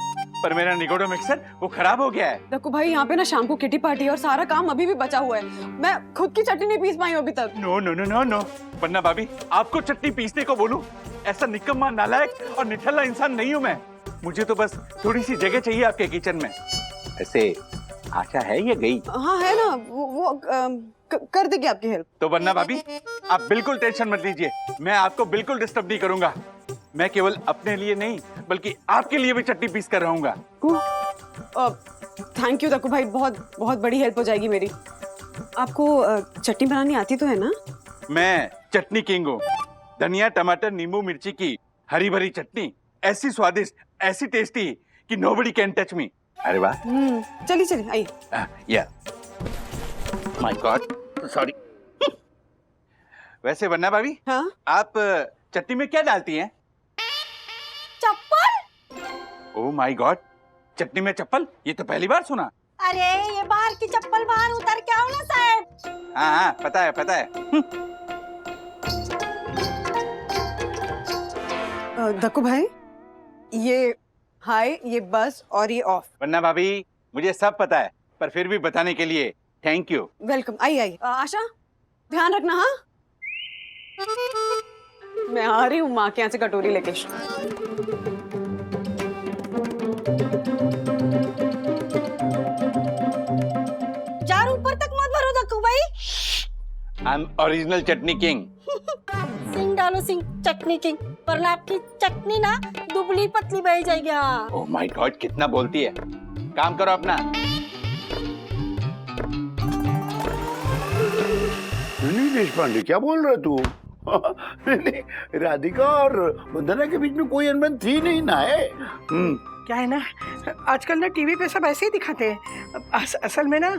पर मेरा निगोडो मिक्सर वो खराब हो गया है। दक्कू भाई, यहाँ पे ना शाम को किटी पार्टी है और सारा काम अभी भी बचा हुआ है। मैं खुद की चटनी नहीं पीस पाई हूँ अभी तक। नो। वन्ना भाभी, आपको चटनी पीसने को बोलूं? ऐसा निकम्मा, नालायक और निठल्ला इंसान नहीं हूँ मैं। मुझे तो बस थोड़ी सी जगह चाहिए आपके किचन में। ऐसे आशा है ये गई? हाँ है ना, वो कर देगी आपकी हेल्प। तो वन्ना भाभी, आप बिल्कुल टेंशन मत लीजिए, मैं आपको बिल्कुल डिस्टर्ब नहीं करूंगा। मैं केवल अपने लिए नहीं, बल्कि आपके लिए भी चटनी पीस कर रहूंगा। थैंक यू दक्कू भाई, बहुत बड़ी हेल्प हो जाएगी मेरी। आपको चटनी बनानी आती तो है ना? मैं चटनी किंग हूँ। धनिया टमाटर नींबू मिर्ची की हरी भरी चटनी, ऐसी स्वादिष्ट, ऐसी टेस्टी कि नोबडी कैन टच मी। अरे वाह। चलिए आइए। या माय गॉड, सॉरी। वैसे वन्ना भाभी, हाँ? आप चटनी में क्या डालती हैं? चप्पल। ओह माय गॉड, चटनी में चप्पल? ये तो पहली बार सुना। अरे ये बाहर की चप्पल बाहर उतर के आओ ना साहब। हाँ, पता है। दक्कू भाई, ये हाय, ये बस और ये ऑफ। वन्ना भाभी, मुझे सब पता है, पर फिर भी बताने के लिए थैंक यू। वेलकम। आई आशा, ध्यान रखना। हाँ मैं आ रही हूँ माँ के यहाँ से कटोरी लेके। चार ऊपर तक मत भरो दक्कू भाई। I am original chutney king. Singh डालो सिंह, चटनी किंग, वरना आपकी चटनी ना दुबली पतली बह जाएगी। हाँ। ओह माय गॉड, कितना बोलती है। काम करो अपना। नहीं देशपांडे, क्या बोल रहा तू? नहीं, राधिका और वंदना के बीच में कोई अनबन थी नहीं ना है। क्या है ना, आजकल ना टीवी पे सब ऐसे ही दिखाते हैं। असल में ना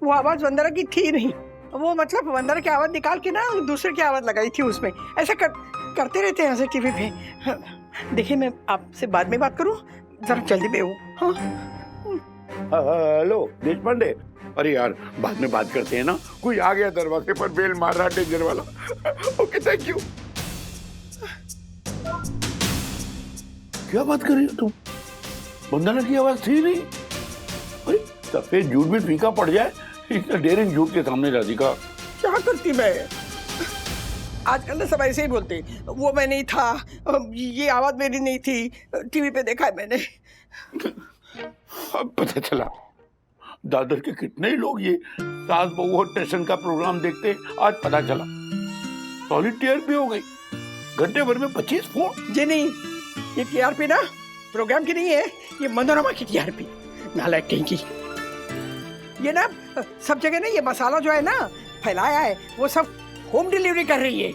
वो आवाज वंदना की थी नहीं, वो मतलब वंदना की आवाज निकाल के ना दूसरे की आवाज लगाई थी उसमें। ऐसा करते रहते हैं ऐसे टीवी पे। देखिए मैं आपसे बाद में बात करूं, जरा जल्दी में हूँ। हेलो देशपांडे, अरे यार बाद में बात करते हैं ना। कोई आ गया दरवाजे पर, बेल मार रहा डेंजर वाला। Okay thank you. क्या बात कर रही हो तुम? वंदना की आवाज थी नहीं? अरे सफेद झूठ भी फीका पड़ जाए इतना डेरिंग झूठ के सामने राधिका। क्या करती मैं? आजकल ना सब ऐसे ही बोलते, वो मैं नहीं था, ये आवाज मेरी नहीं थी, टीवी पे देखा है मैंने। अब पता चला दादर के कितने ही लोग ये सास बहू और स्टेशन का प्रोग्राम देखते। आज पता चला सॉलिड टीआरपी हो गई, घंटे भर में 25 फोन। जी नहीं, ये टीआरपी ना प्रोग्राम की नहीं है, ये मनोरमा की टीआरपी। नालायक कहीं की। ये ना सब जगह ना ये मसाला जो है ना फैलाया है, वो सब होम डिलीवरी कर रही है,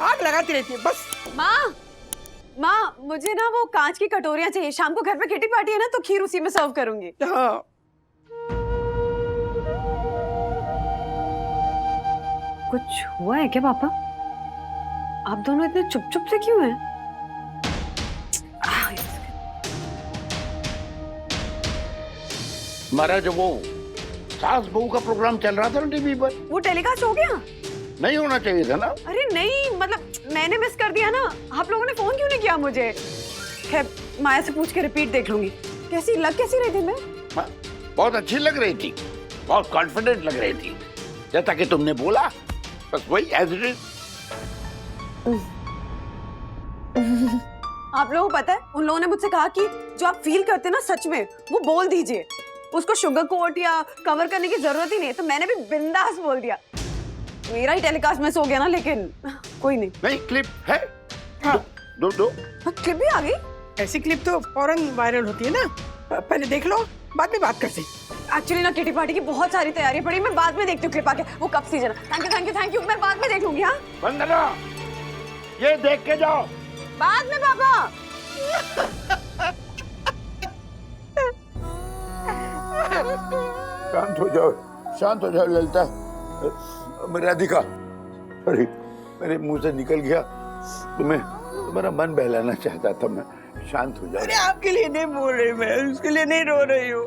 आग लगाती रहती है बस। माँ मुझे ना वो कांच की कटोरियां चाहिए, शाम को घर पे किटी पार्टी है ना, तो खीर उसी में सर्व करूंगी। हाँ। कुछ हुआ है क्या पापा? आप दोनों इतने चुप चुप से क्यों हैं? हमारा जो वो सास बहू का प्रोग्राम चल रहा था ना टीवी पर, वो टेलीकास्ट हो गया? नहीं होना चाहिए था ना। अरे नहीं, मतलब मैंने मिस कर दिया ना। आप लोगों ने फोन क्यों नहीं किया मुझे? खैर माया से पूछ के रिपीट देख लूंगी। कैसी रही थी मैं? बहुत अच्छी लग रही थी, बहुत कॉन्फिडेंट लग रही थी, जैसा कि तुमने बोला बस वही एज इट इज। आप लोगों को पता है, उन लोगों ने मुझसे कहा कि जो आप फील करते हैं ना सच में, वो बोल दीजिए, उसको शुगर कोट या कवर करने की जरूरत ही नहीं है। तो मैंने भी बिंदास बोल दिया। मेरा ही टेलीकास्ट मिस हो गया ना, लेकिन कोई नहीं क्लिप है। हाँ। दो क्लिप भी आ गई। ऐसी क्लिप तो फौरन वायरल होती है ना, पहले देख लो बाद में बात करते। एक्चुअली ना किटी पार्टी की बहुत सारी तैयारी पड़ी, मैं बाद में देखती हूँ क्लिप आके। वो कब सीजन? थैंक यू, मैं बाद में देख लूंगी। हाँ वंदना, ये देख के जाओ। बाद में पापा। शांत हो जाओ ललिता। राधिका, अरे मेरे मुंह से निकल गया, तुम्हारा मन बहलाना चाहता था मैं। शांत हो जाओ। अरे आपके लिए नहीं बोल रही मैं, उसके लिए नहीं रो रही हूँ।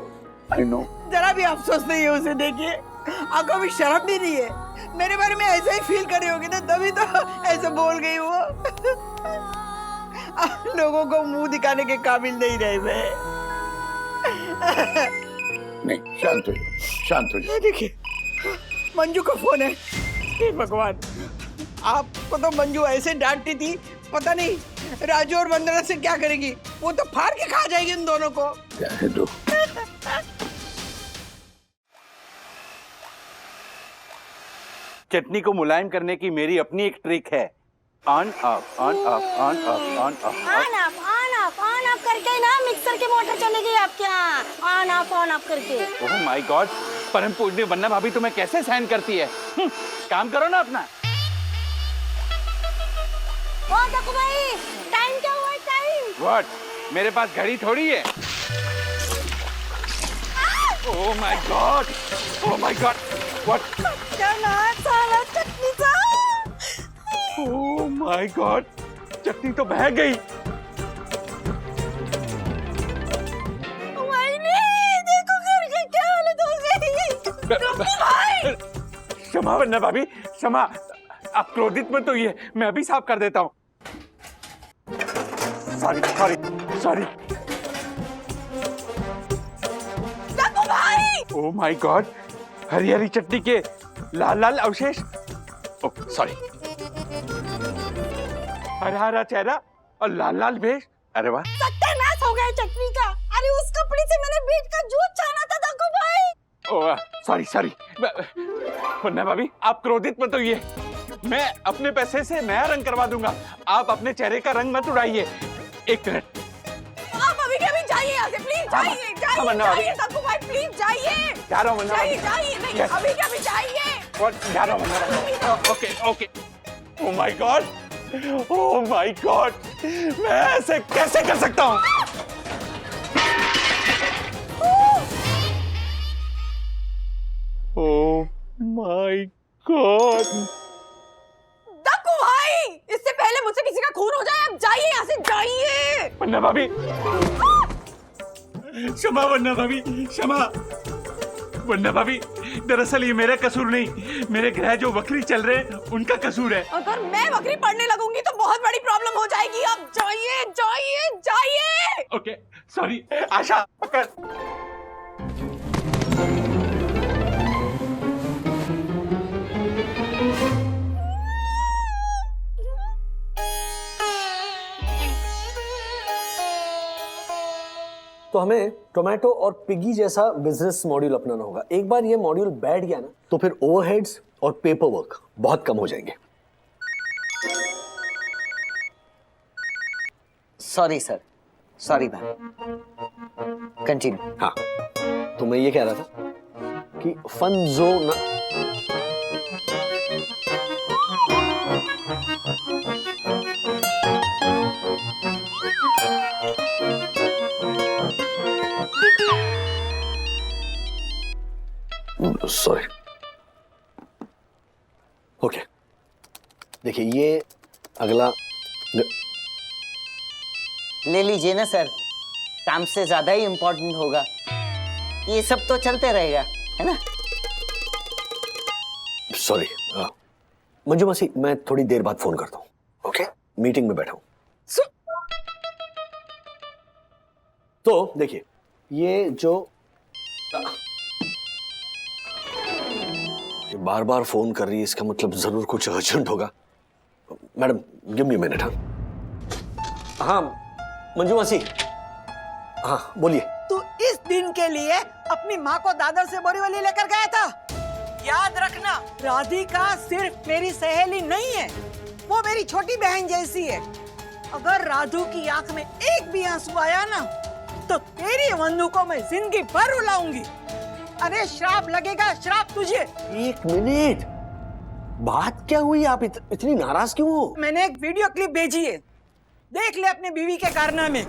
I know. जरा भी अफसोस नहीं है उसे, देखिए आपको भी शर्म भी नहीं है। मेरे बारे में ऐसा ही फील कर रही होगी ना, तभी तो ऐसे बोल गई वो। लोगों को मुंह दिखाने के काबिल नहीं रहे मैं। नहीं, शांत हो जाओ। देखिए मंजू का फोन है। हे भगवान, आपको तो मंजू ऐसे डांटती थी, पता नहीं राजू और वंदना से क्या करेगी। वो तो फाड़ के खा जाएगी इन दोनों को। चटनी को मुलायम करने की मेरी अपनी एक ट्रिक है। On off on off on off on off on off करके ना मिक्सर की मोटर चलेगी आपके यहाँ। ऑन ऑफ करके। ओह माय गॉड, परम पूजनीय वंदना भाभी तुम्हें कैसे सहन करती है? काम करो ना अपना। ओ दक्कू भाई, टाइम क्या हुआ? Time what? मेरे पास घड़ी थोड़ी है। Oh my God, oh my God, what? साला चटनीचा। ओह माय गॉड, चटनी तो बह गई। देखो घर की क्या हालत हो गई। दक्कू भाई, क्षमा वंदना भाभी, क्षमा। आप क्रोधित मत होइए, मैं अभी साफ कर देता हूँ। Sorry sorry sorry. दक्कू भाई, oh my God, Hari Hari चटनी के लाल लाल अवशेष। Oh sorry. हरा हरा चेहरा और लाल लाल भेष, अरे वाह। सत्यानाश हो गया चटनी का। अरे उस कपड़े से मैंने बीट का जूस छाना था दाकू भाई। Sorry sorry. मुन्ना भाभी आप क्रोधित मत होइए, मैं अपने पैसे से नया रंग करवा दूंगा, आप अपने चेहरे का रंग मत उड़ाइए। एक मिनट, आप अभी के अभी जाइए यहाँ से, प्लीज जाइए जाइए दाकू भाई, प्लीज जाइए। जा रहा हूँ मुन्ना भाभी। जाइए नहीं, अभी के अभी जाइए। जा रहा हूँ मुन्ना भाभी। Okay okay. Oh my God, oh my God, मैं ऐसे कैसे कर सकता हूँ? Oh my God. दाकू भाई, इससे पहले मुझसे किसी का खून हो जाए, आप जाइए यहाँ से, जाइए। मुन्ना भाभी, क्षमा मुन्ना भाभी, क्षमा। मुन्ना भाभी, दरअसल ये मेरा कसूर नहीं, मेरे ग्रह जो वक्री चल रहे हैं उनका कसूर है। अगर मैं वक्री पढ़ने लगूंगी तो बहुत बड़ी प्रॉब्लम हो जाएगी। आप जाइए जाइए जाइए। Okay sorry. आशा पकड़। तो हमें टोमेटो और पिगी जैसा बिजनेस मॉड्यूल अपनाना होगा। एक बार ये मॉड्यूल बैठ गया ना तो फिर ओवरहेड्स और पेपर वर्क बहुत कम हो जाएंगे। Sorry sir, sorry ma'am, continue. हाँ, तो मैं ये कह रहा था कि फन जोन सॉरी। ओके, देखिए ये अगला ले लीजिए ना सर, काम से ज्यादा ही इम्पोर्टेंट होगा, ये सब तो चलते रहेगा, है ना? सॉरी मंजू मासी, मैं थोड़ी देर बाद फोन करता हूँ। ओके, मीटिंग में बैठा हूँ। तो देखिए ये जो बार बार फोन कर रही है, इसका मतलब जरूर कुछ अर्जेंट होगा। Madam give me minute. हाँ मंजू मासी, हाँ बोलिए। तू इस दिन के लिए अपनी माँ को दादर से बोरीवली लेकर गया था। याद रखना, राधिका सिर्फ मेरी सहेली नहीं है, वो मेरी छोटी बहन जैसी है। अगर राधू की आंख में एक भी आंसू आया ना तो तेरी वंदू को मैं जिंदगी भर रुलाऊंगी। अरे श्राप लगेगा, श्राप तुझे। एक मिनट, बात क्या हुई? आप इतनी नाराज क्यों हो? मैंने एक वीडियो क्लिप भेजी है, देख ले अपनी बीवी के कारनामे।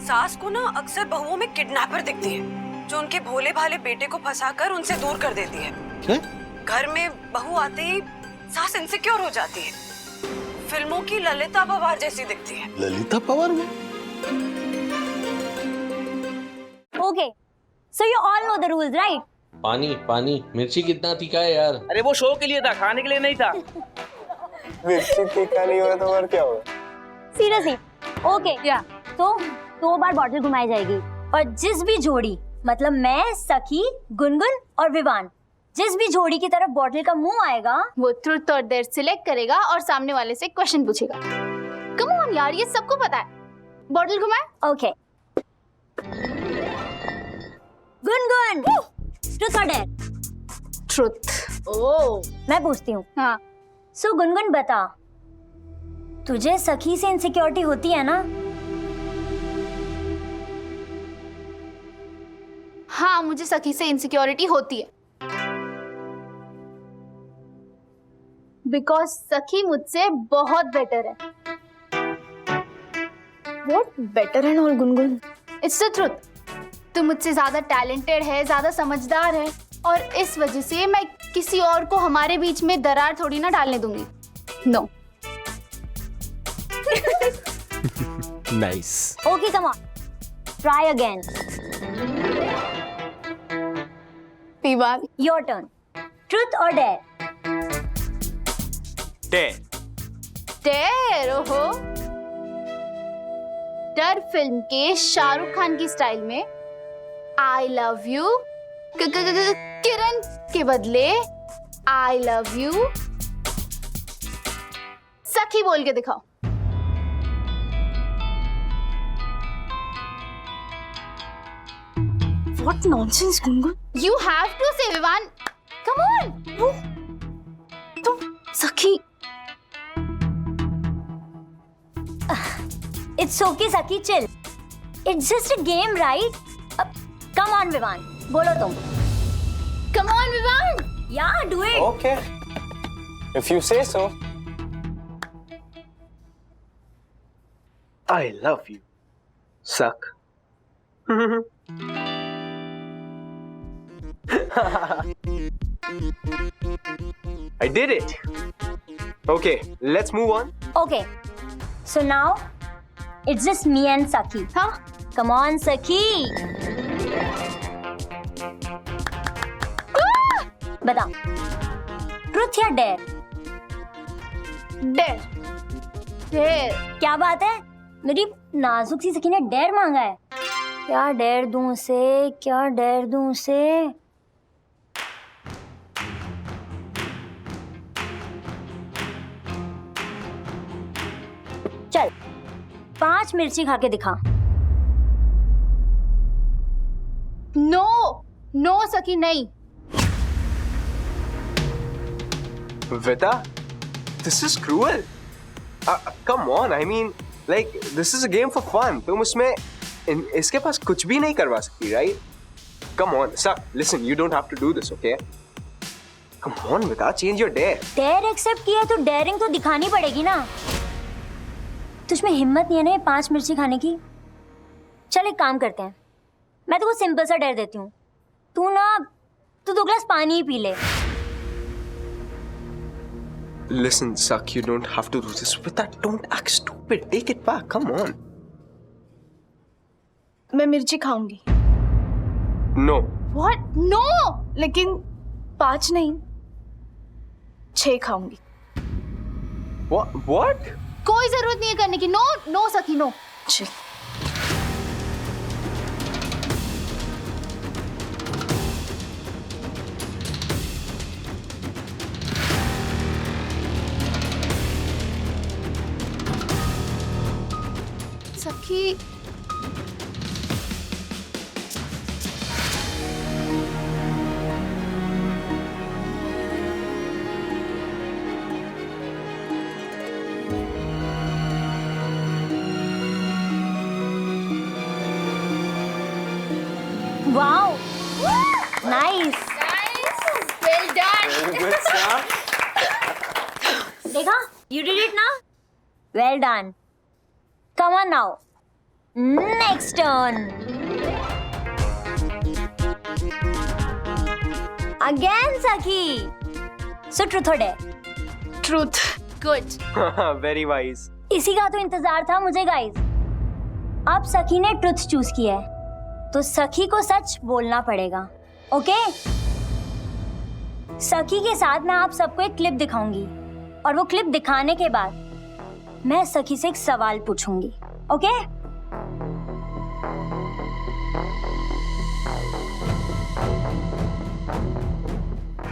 सास को ना अक्सर बहुओं में किडनैपर दिखती है, जो उनके भोले भाले बेटे को फंसाकर उनसे दूर कर देती है। क्या? घर में बहू आते ही सास इनसिक्योर हो जाती है, फिल्मों की ललिता पवार जैसी दिखती है। ललिता पवार में? Okay, so you all know the rules, right? पानी पानी, मिर्ची कितना तीखा है यार? अरे वो शो के लिए था, खाने के लिए नहीं था। मिर्ची तीखा नहीं होगा तो और क्या होगा? Seriously, okay, yeah. तो 2 बार बॉटल घुमाई जाएगी और जिस भी जोड़ी, मतलब मैं, सखी, गुनगुन और विवान, जिस भी जोड़ी की तरफ बॉटल का मुंह आएगा वो ट्रुथ और डेयर सिलेक्ट करेगा और सामने वाले से क्वेश्चन पूछेगा। कम ऑन यार, ये सबको पता है। बॉटल घुमाए। ओके। गुनगुन, ट्रुथ और डेयर? ट्रुथ। ओह, मैं पूछती हूँ। हाँ। सो गुनगुन बता, तुझे सखी से इनसिक्योरिटी होती है ना? हाँ, मुझे सखी से इनसिक्योरिटी होती है। बिकॉज सखी मुझसे बहुत बेटर है। What better and all, Gungun? It's the truth. तू मुझसे ज्यादा टैलेंटेड है, ज्यादा समझदार है, और इस वजह से मैं किसी और को हमारे बीच में दरार थोड़ी ना डालने दूंगी। No. Nice. Okay, come on. Try again. पीवाल, Your turn. Truth or dare? Dare. Dare. ओहो, डर फिल्म के शाहरुख खान की स्टाइल में आई लव यू किरण के बदले आई लव यू सखी बोल के दिखाओ। What nonsense, Gungun? You have to say, Vivan. Come on. तुम सखी। It's okay, Saki, chill. It's just a game, right? Come on, Vivan. बोलो तुम. Come on, Vivan. Yeah, do it. Okay. If you say so. I love you. Suck. I did it. Okay, let's move on. Okay. So now, it's just me and Saki. Huh? Come on, Saki. बता. Truth या dare? Dare. Dare. क्या बात है? मेरी नाजुक सी सखी ने dare मांगा है. क्या डेयर दूं उसे? क्या डेयर दूं उसे? चल 5 मिर्ची खा के दिखा. नो नो सखी नहीं. Vita, this is cruel. Come on, I mean, like, this is a game for fun. तुम उसमें इसके पास कुछ भी नहीं करवा सकती, right? Come on, sir, listen, you don't have to do this, okay? Come on, Vita, change your dare. Dare accept किया तो डेयरिंग तो दिखानी पड़ेगी ना. तुझमें हिम्मत नहीं है ना 5 मिर्ची खाने की? चल एक काम करते हैं. मैं तुझको सिंपल सा डेयर देती हूँ. तू 2 ग्लास पानी ही पी ले. Listen, Suck, you don't have to do this with that. Don't act stupid. Take it back. Come on. मैं मिर्ची खाऊंगी. No. What? No. लेकिन 5 नहीं 6 खाऊंगी. What? कोई जरूरत नहीं है करने की. नो नो सखी नो. सखी wow. Nice. Well done. Good stuff. देखा? You did it now? Well done. Come on now. Next turn. Again, Saki. So truth or dare? Truth. Good. Very wise. इसी का तो इंतजार था मुझे गाइस. अब सखी ने ट्रुथ चूज किया है तो सखी को सच बोलना पड़ेगा. ओके? सखी के साथ मैं आप सबको एक क्लिप दिखाऊंगी और वो क्लिप दिखाने के बाद मैं सखी से एक सवाल पूछूंगी. ओके?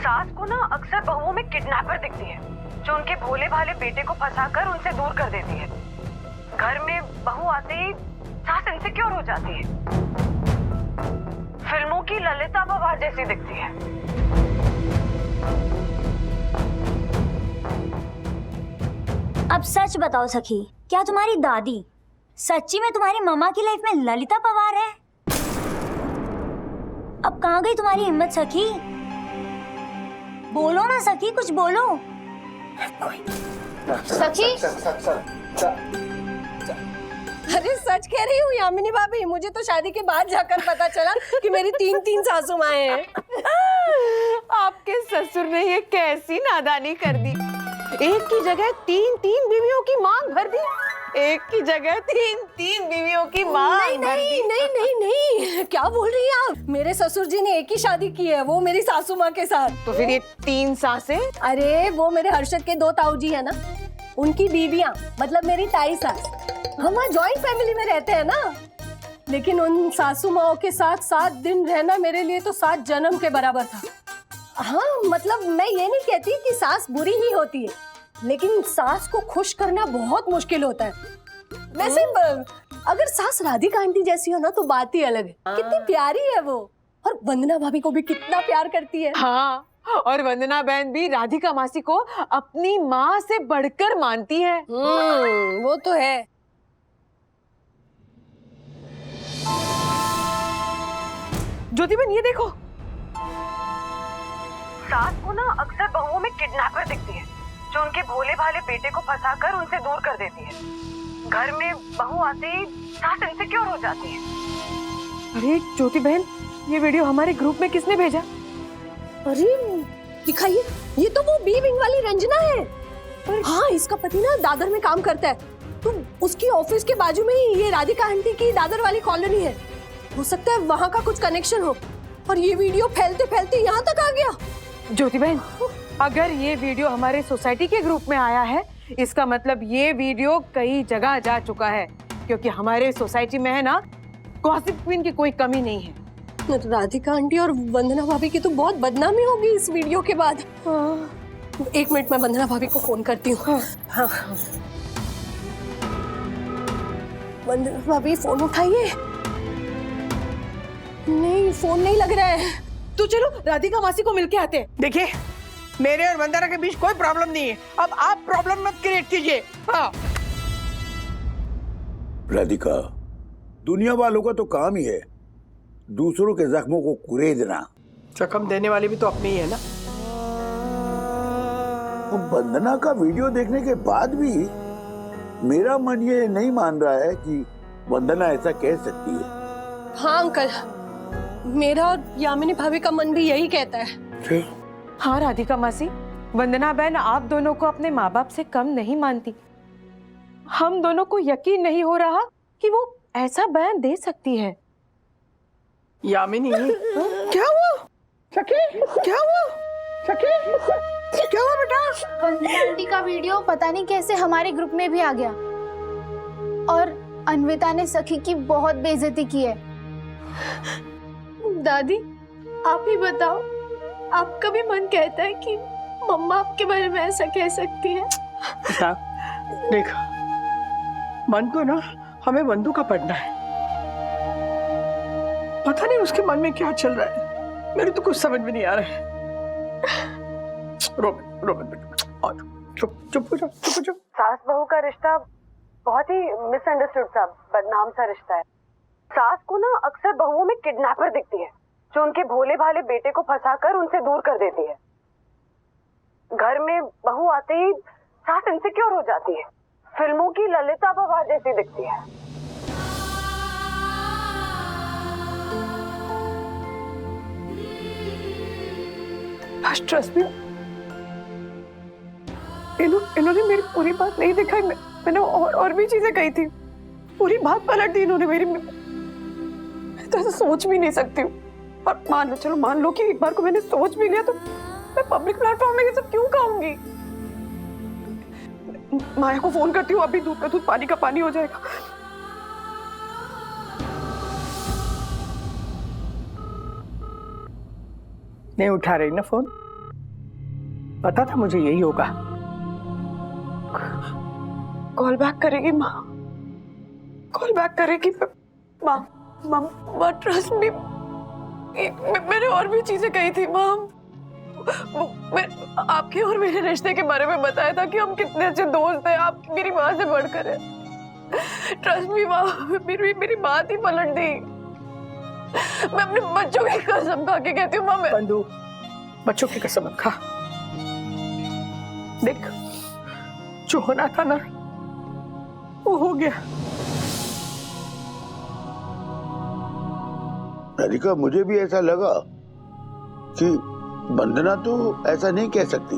सास को ना अक्सर बहुओं में किडनैपर दिखती है जो उनके भोले भाले बेटे को फंसाकर उनसे दूर कर देती है. घर में बहू आते ही सास इनसिक्योर हो जाती है. फिल्मों की ललिता पवार जैसी दिखती है. अब सच बताओ सखी, क्या तुम्हारी दादी सच्ची में तुम्हारी मम्मा की लाइफ में ललिता पवार है? अब कहाँ गई तुम्हारी हिम्मत सखी? बोलो ना सखी, कुछ बोलो. सखी अरे सच कह रही हूँ यामिनी भाभी. मुझे तो शादी के बाद जाकर पता चला कि मेरी 3 सासू माएं हैं. आपके ससुर ने ये कैसी नादानी कर दी. एक की जगह 3 बीवियों की मांग भर दी. एक की जगह 3 बीवियों की मांग भर दी. नहीं. क्या बोल रही हैं आप? मेरे ससुर जी ने एक ही शादी की है, वो मेरी सासू माँ के साथ. तो फिर ये 3 सासें? अरे वो मेरे हर्षद के 2 ताऊ जी है ना, उनकी बीवियां, मतलब मेरी ताई सास. हम वहाँ जॉइंट फैमिली में रहते हैं ना. लेकिन उन सासू माओं के साथ 7 दिन रहना मेरे लिए तो 7 जन्म के बराबर था. हाँ मतलब मैं ये नहीं कहती कि सास बुरी ही होती है, लेकिन सास को खुश करना बहुत मुश्किल होता है। वैसे अगर सास राधिका आंटी जैसी हो ना तो बात ही अलग है। कितनी प्यारी है वो, और वंदना भाभी को भी कितना प्यार करती है। हाँ, और वंदना बहन भी राधिका मासी को अपनी माँ से बढ़कर मानती है। वो तो है। ज्योति बहन ये देखो, सास को ना अक्सर बहुओं में किडनैपर दिखती है जो उनके भोले भाले बेटे को फंसाकर उनसे दूर कर देती है। घर में बहू आते ही सास इनसिक्योर हो जाती है। अरे ज्योति बहन, ये वीडियो हमारे ग्रुप में किसने भेजा? अरे दिखाइए, ये तो वो बी विंग वाली रंजना है। हाँ, इसका पति ना दादर में काम करता है, तो उसकी ऑफिस के बाजू में ही ये राधिका आंटी की दादर वाली कॉलोनी है। हो सकता है वहाँ का कुछ कनेक्शन हो, और ये वीडियो फैलते फैलते यहाँ तक आ गया। ज्योति बहन, अगर ये वीडियो हमारे सोसाइटी के ग्रुप में आया है, इसका मतलब ये वीडियो कई जगह जा चुका है, क्योंकि हमारे सोसाइटी में है ना गॉसिप क्वीन की कोई कमी नहीं है। राधिका आंटी और वंदना भाभी की तो बहुत बदनामी होगी इस वीडियो के बाद। एक मिनट, मैं वंदना भाभी को फोन करती हूँ। हाँ। वंदना भाभी, फोन उठाइए। नहीं, फोन नहीं लग रहा है। तो चलो राधिका मासी को मिलके आते हैं। देखिए, मेरे और वंदना के बीच कोई प्रॉब्लम नहीं है, अब आप प्रॉब्लम मत क्रिएट कीजिए। हाँ। राधिका, दुनिया वालों का तो काम ही है दूसरों के जख्मों को कुरेदना। जख्म देने वाले भी तो अपने ही है ना। तो वंदना का वीडियो देखने के बाद भी मेरा मन ये नहीं मान रहा है कि वंदना ऐसा कह सकती है। हाँ अंकल, मेरा और यामिनी भाभी का मन भी यही कहता है। हाँ राधिका मासी, वंदना बहन आप दोनों को अपने माँ बाप से कम नहीं मानती। हम दोनों को यकीन नहीं हो रहा कि वो ऐसा बयान दे सकती है। यामिनी, क्या हुआ? सखी, क्या हुआ? सखी, क्या हुआ बेटा? वंदना आंटी का वीडियो पता नहीं कैसे हमारे ग्रुप में भी आ गया, और अन्विता ने सखी की बहुत बेइज्जती की है। दादी, आप ही बताओ, आपका भी मन कहता है कि मम्मा आपके बारे में ऐसा कह सकती है? देख, मन को ना हमें बंधु का पढ़ना है। पता नहीं उसके मन में क्या चल रहा है, मेरे तो कुछ समझ में नहीं आ रहा है। चुप हो जाओ। सास बहू का रिश्ता बहुत ही मिसअंडरस्टूड सा, बदनाम सा रिश्ता है। सास को ना अक्सर बहुओं में किडनैपर दिखती है जो उनके भोले भाले बेटे को फंसाकर उनसे दूर कर देती है। घर में बहू आते ही सास इनसिक्योर हो जाती है, फिल्मों की ललिता बाबा जैसी दिखती है। ट्रस्ट मी, इन्होंने मेरी पूरी बात नहीं दिखाई। मैंने और भी चीजें कही थी, पूरी बात पलट दी इन्होंने मेरी। मैं तो ऐसा सोच भी नहीं सकती हूँ। और मान लो कि एक बार को मैंने सोच भी लिया, तो मैं पब्लिक प्लेटफॉर्म में ये सब क्यों कहूंगी? माया को फोन करती हूँ, अभी दूध का दूध पानी का पानी हो जाएगा। नहीं उठा रही ना फोन, पता था मुझे यही होगा। कॉल बैक करेगी माँ, कॉल बैक करेगी माँ। ट्रस्ट मी, मैंने और भी चीजें कही थी माँ। मैं आपके और मेरे रिश्ते के बारे में बताया था कि हम कितने अच्छे दोस्त हैं, आप मेरी माँ से बढ़कर है। ट्रस्ट मी माँ, मेरी बात ही पलट दी। मैं अपने बच्चों की कसम खा के कहती हूँ माँ। बंधु, बच्चों की कसम मत खा। देख, जो होना था ना वो हो गया। राधिका, मुझे भी ऐसा लगा कि वंदना तो ऐसा नहीं कह सकती,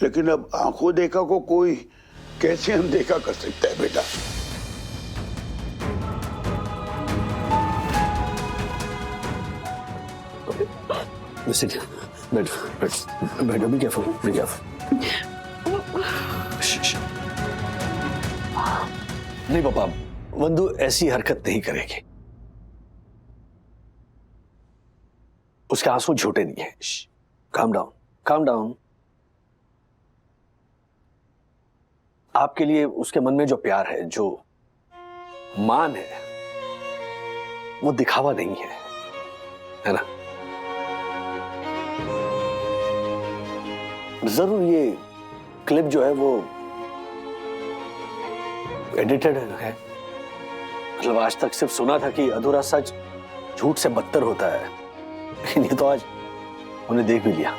लेकिन अब आंखों देखा को कोई कैसे अनदेखा कर सकता है बेटा? Listen, बैठो, be careful. नहीं पापा, वंदु ऐसी हरकत नहीं करेगी। उसके आंसू झूठे नहीं है। Calm down, calm down. आपके लिए उसके मन में जो प्यार है, जो मान है, वो दिखावा नहीं है ना? जरूर ये क्लिप जो है वो एडिटेड है। मतलब आज तक सिर्फ सुना था कि अधूरा सच झूठ से बदतर होता है, लेकिन ये तो आज उन्हें देख भी लिया।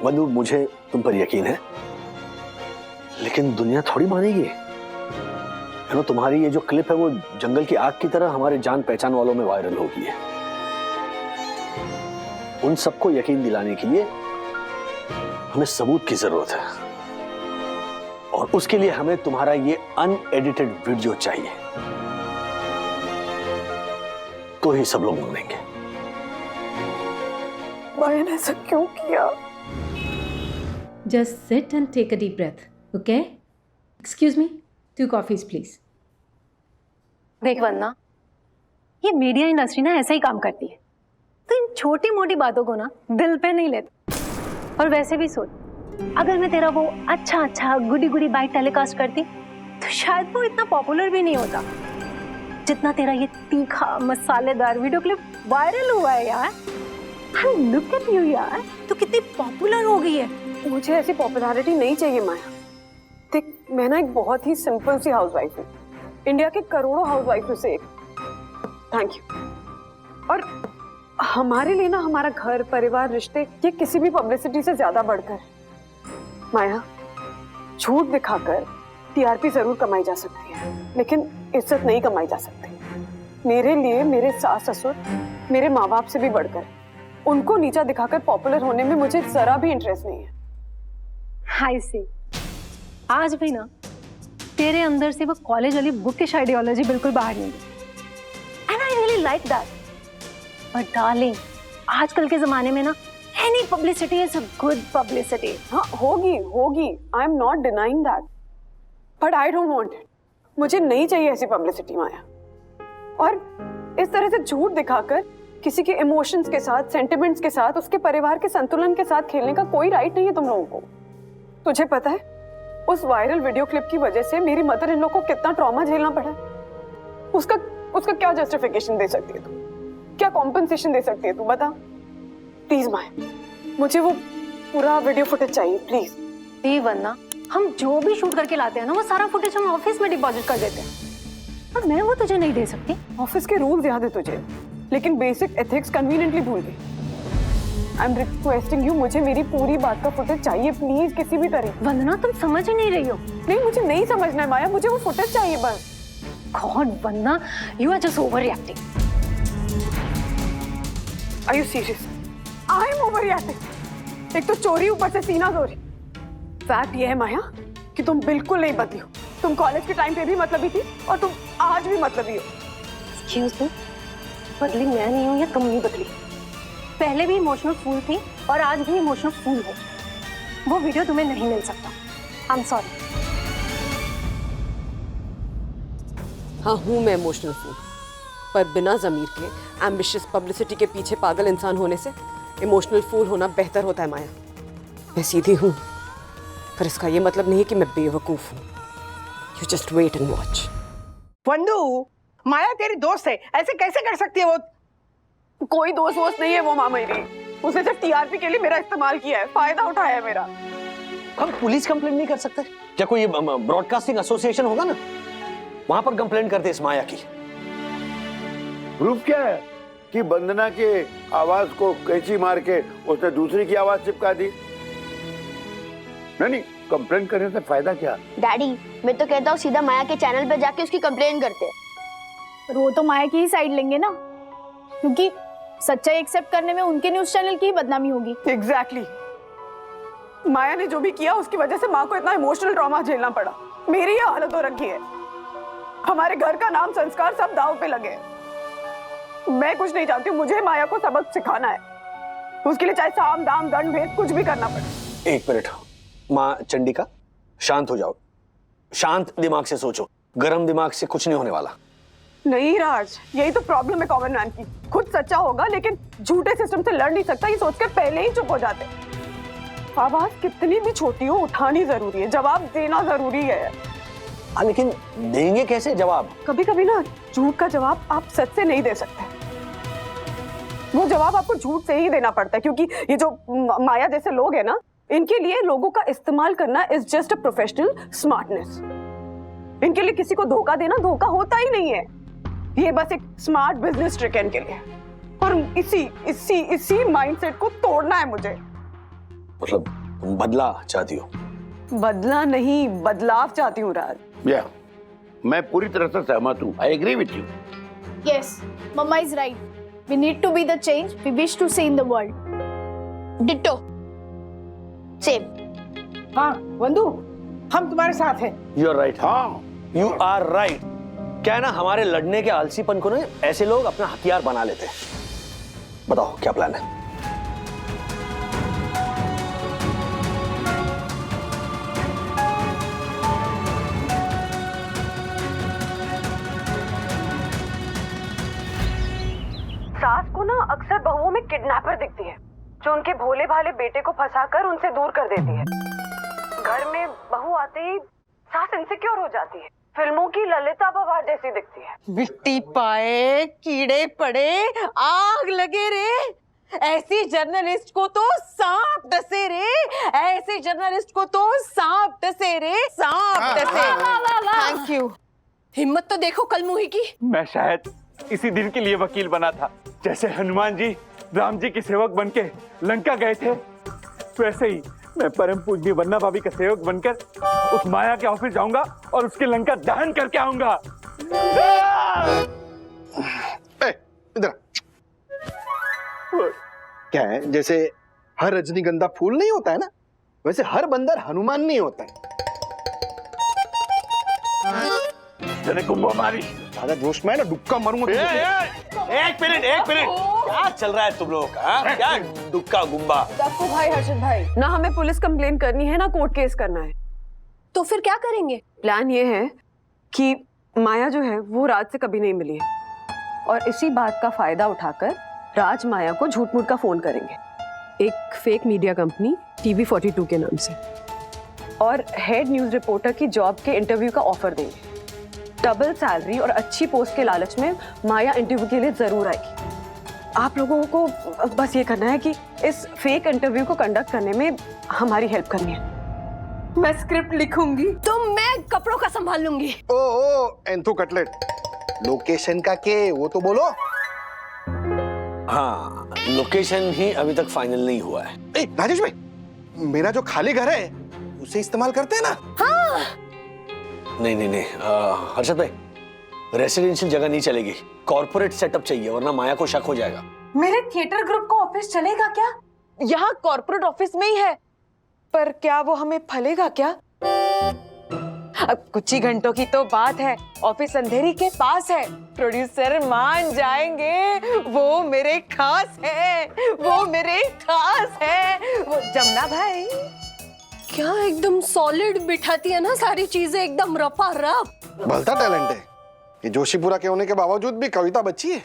वंदु, मुझे तुम पर यकीन है, लेकिन दुनिया थोड़ी मानेगी। तुम्हारी ये जो क्लिप है वो जंगल की आग की तरह हमारे जान पहचान वालों में वायरल हो गई है। उन सबको यकीन दिलाने के लिए हमें सबूत की जरूरत है, और उसके लिए हमें तुम्हारा ये अनएडिटेड वीडियो चाहिए, तो ही सब लोग मानेंगे। माया ने ऐसा क्यों किया? Just sit and take a deep breath, okay? Excuse me, 2 coffees please. देख वंदना, ये मीडिया इंडस्ट्री ना ऐसा ही काम करती है, तो इन छोटी मोटी बातों को ना दिल पे नहीं लेते। और वैसे भी सोच, अगर मैं तेरा वो अच्छा गुडी गुडी बाइट टेलीकास्ट करती तो शायद वो इतना पॉपुलर भी नहीं होता जितना तेरा ये तीखा मसालेदार वीडियो क्लिप वायरल हुआ है यार। लुक एट यू यार, तू कितनी पॉपुलर हो गई है। मुझे ऐसी पॉपुलैरिटी नहीं चाहिए माया। देख, मैं ना एक बहुत ही सिंपल सी हाउसवाइफ हूँ, इंडिया के करोड़ों हाउसवाइफ में से एक। Thank you. और हमारे लिए ना हमारा घर, परिवार, रिश्ते, ये किसी भी पब्लिसिटी से ज्यादा बढ़कर है। माया, झूठ दिखाकर टीआरपी जरूर कमाई जा सकती है, लेकिन इज्जत नहीं कमाई जा सकती। मेरे लिए मेरे सास ससुर मेरे माँ बाप से भी बढ़कर, उनको नीचा दिखाकर पॉपुलर होने में मुझे जरा भी इंटरेस्ट नहीं है। हाय सी, आज भी ना तेरे अंदर से वो कॉलेज वाली बुकिश आइडियोलॉजी बिल्कुल बाहर नहीं है, and I really like that. But darling, आजकल के जमाने में ना any publicity is a good publicity. हाँ, होगी, I am not denying that, but I don't want it. मुझे नहीं चाहिए ऐसी पब्लिसिटी माया। और इस तरह से झूठ दिखाकर किसी के इमोशंस के साथ, सेंटिमेंट्स के साथ, उसके परिवार के संतुलन के साथ खेलने का कोई राइट नहीं है तुम लोगों को। तुझे पता है उस वायरल वीडियो क्लिप की वजह से मेरी मदर इन लोग को कितना ट्रॉमा झेलना पड़ा? उसका क्या जस्टिफिकेशन दे सकती है तू? क्या कॉम्पेंसेशन दे सकती है तू? बता प्लीज माया, मुझे वो पूरा वीडियो फुटेज चाहिए प्लीज। ये वरना हम जो भी शूट करके लाते हैं ना, वो सारा फुटेज हम ऑफिस में डिपॉजिट कर देते हैं, और मैं वो तुझे नहीं दे सकती। ऑफिस के रूल्स याद है तुझे, लेकिन बेसिक एथिक्स कन्वीनियंटली भूल गई। आई एम रिक्वेस्टिंग यू, मुझे मेरी पूरी बात का फुटेज चाहिए प्लीज, किसी भी तरह। वंदना, तुम समझ ही नहीं रही हो। नहीं, मुझे नहीं समझना है माया, मुझे वो फुटेज चाहिए बस। God Vandana, you are just overreacting. Are you serious? I am overreacting? एक तो चोरी, ऊपर से सीना चोरी। फैक्ट ये है माया कि तुम बिल्कुल नहीं बदली हो। तुम कॉलेज के टाइम पे भी मतलबी थी, और तुम आज भी मतलबी हो। एक्सक्यूज मी, बदली मैं नहीं हूँ या तुम नहीं बदली। पहले भी इमोशनल फूल थी और आज भी इमोशनल फूल हो। वो वीडियो तुम्हें नहीं मिल सकता। I am sorry. हाँ, हूँ मैं इमोशनल फूल, पर बिना जमीर के एम्बिशियस पब्लिसिटी के पीछे पागल इंसान होने से इमोशनल फूल होना बेहतर होता है माया। मैं सीधी हूँ, पर इसका ये मतलब नहीं कि मैं बेवकूफ हूँ। You just wait and watch. Vandu, माया तेरी दोस्त है, ऐसे कैसे कर सकती है? वो कोई दोस्त वोस्त नहीं है वो माँ मेरी। उसने सिर्फ टीआरपी के लिए मेरा इस्तेमाल किया है, फायदा उठाया है मेरा। हम पुलिस कंप्लेंट नहीं कर सकते क्या? कोई ब्रॉडकास्टिंग एसोसिएशन होगा ना, वहां पर कंप्लेंट करते इस माया की। प्रूफ क्या है कि वंदना के आवाज को कैंची मार के उसने दूसरी की आवाज चिपका दी? नहीं, कंप्लेंट करने से फायदा क्या? डैडी, मैं तो कहता हूँ सीधा माया के चैनल पे जाके उसकी कंप्लेंट करते हैं। पर वो तो माया की ही साइड लेंगे ना, क्योंकि सच्चाई एक्सेप्ट करने में उनके न्यूज चैनल की ही बदनामी होगी। एग्जैक्टली। माया ने जो भी किया उसकी वजह से माँ को इतना इमोशनल ट्रॉमा झेलना पड़ा। मेरी ये हालत हो रखी है, हमारे घर का नाम, संस्कार सब दांव पे लगे। मैं कुछ नहीं चाहती, मुझे माया को सबक सिखाना है। उसके लिए चाहे साम दाम दंड भेद कुछ भी करना पड़े। एक मिनट माँ चंडिका, शांत हो जाओ, शांत दिमाग से सोचो, गर्म दिमाग से कुछ नहीं होने वाला। नहीं राज, यही तो प्रॉब्लम है कॉमन मैन की। खुद सच्चा होगा लेकिन झूठे सिस्टम से लड़ नहीं सकता, ये सोच के पहले ही चुप हो जाते। आवाज कितनी भी छोटी हो उठानी जरूरी है, जवाब देना जरूरी है। हाँ लेकिन देंगे कैसे जवाब? कभी कभी ना झूठ का जवाब आप सच से नहीं दे सकते, वो जवाब आपको झूठ से ही देना पड़ता है। क्योंकि ये जो माया जैसे लोग हैं ना, इनके लिए लोगों का इस्तेमाल करना is just a professional smartness. इनके लिए किसी को धोखा देना धोखा होता ही नहीं है, ये बस एक स्मार्ट बिजनेस ट्रिक है इनके लिए। और इसी माइंडसेट को तोड़ना है मुझे। मतलब तुम बदला चाहती हो? बदला नहीं, बदलाव चाहती हूँ राज। मैं पूरी तरह से सहमत हूँ। I agree with you. Yes, Mama is right. We need to be the change we wish to see in the world. Ditto. Same. हाँ वंदू, हम तुम्हारे साथ हैं। You are right. हाँ, you are right. क्या है ना, हमारे लड़ने के आलसीपन को ना ऐसे लोग अपना हथियार बना लेते हैं। बताओ क्या प्लान है? सास को ना अक्सर बहुओं में किडनैपर दिखती है, जो उनके भोले भाले बेटे को फंसाकर उनसे दूर कर देती है। घर में बहू आते ही सास इनसिक्योर हो जाती है, फिल्मों की ललिता बवार जैसी दिखती है। मिट्टी पाए कीड़े पड़े आग लगे रे, ऐसी जर्नलिस्ट को तो सांप डसे रे, ऐसे जर्नलिस्ट को तो सांप डसे रे, सांप डसे। Thank you. हिम्मत तो देखो कलमुही की। मैं शायद इसी दिन के लिए वकील बना था। जैसे हनुमान जी राम जी के सेवक बनके लंका गए थे, वैसे ही मैं परम पूज्य वन्ना भाभी का सेवक बनकर उस माया के ऑफिस जाऊंगा और उसके लंका दहन करके आऊंगा। इधर क्या है, जैसे हर रजनीगंधा फूल नहीं होता है ना, वैसे हर बंदर हनुमान नहीं होता है। कुंभो ज्यादा जोश में ना डुक्का मारूंगा। एक मिनट क्या चल रहा है तुम लोग का? क्या दुक्का गुम्बा? आपको भाई हर्षद भाई, ना हमें पुलिस कंप्लेन करनी है ना कोर्ट केस करना है। तो फिर क्या करेंगे? प्लान ये है कि माया जो है वो राज से कभी नहीं मिली है, और इसी बात का फायदा उठाकर राज माया को झूठ मूठ का फोन करेंगे, एक फेक मीडिया कंपनी TV42 के नाम से, और हेड न्यूज रिपोर्टर की जॉब के इंटरव्यू का ऑफर देंगे। डबल सैलरी और अच्छी पोस्ट के लालच में माया इंटरव्यू के लिए जरूर आएगी। आप लोगों को बस ये करना है कि इस फेक इंटरव्यू को कंडक्ट करने में हमारी हेल्प करनी है। मैं स्क्रिप्ट लिखूंगी तो मैं कपड़ों का संभाल लूंगी। ओ एंथो कटलेट, लोकेशन का के वो तो बोलो। हाँ, लोकेशन ही अभी तक फाइनल नहीं हुआ है। राजेश भाई, मेरा जो खाली घर है उसे इस्तेमाल करते हैं ना? हाँ। नहीं हर्षद भाई, रेसिडेंशियल जगह नहीं चलेगी, कॉर्पोरेट सेटअप चाहिए, वरना माया को शक हो जाएगा। मेरे थिएटर ग्रुप का ऑफिस चलेगा क्या? यहाँ कॉर्पोरेट ऑफिस में ही है, पर क्या वो हमें फलेगा क्या? अब कुछ ही घंटों की तो बात है, ऑफिस अंधेरी के पास है, प्रोड्यूसर मान जाएंगे, वो मेरे खास है, वो मेरे खास है, वो जमुना भाई। क्या एकदम सॉलिड बिठाती है ना सारी चीजें, एकदम रफा रफ। भलता टैलेंट है ये, जोशीपुरा के होने के बावजूद भी कविता बची है।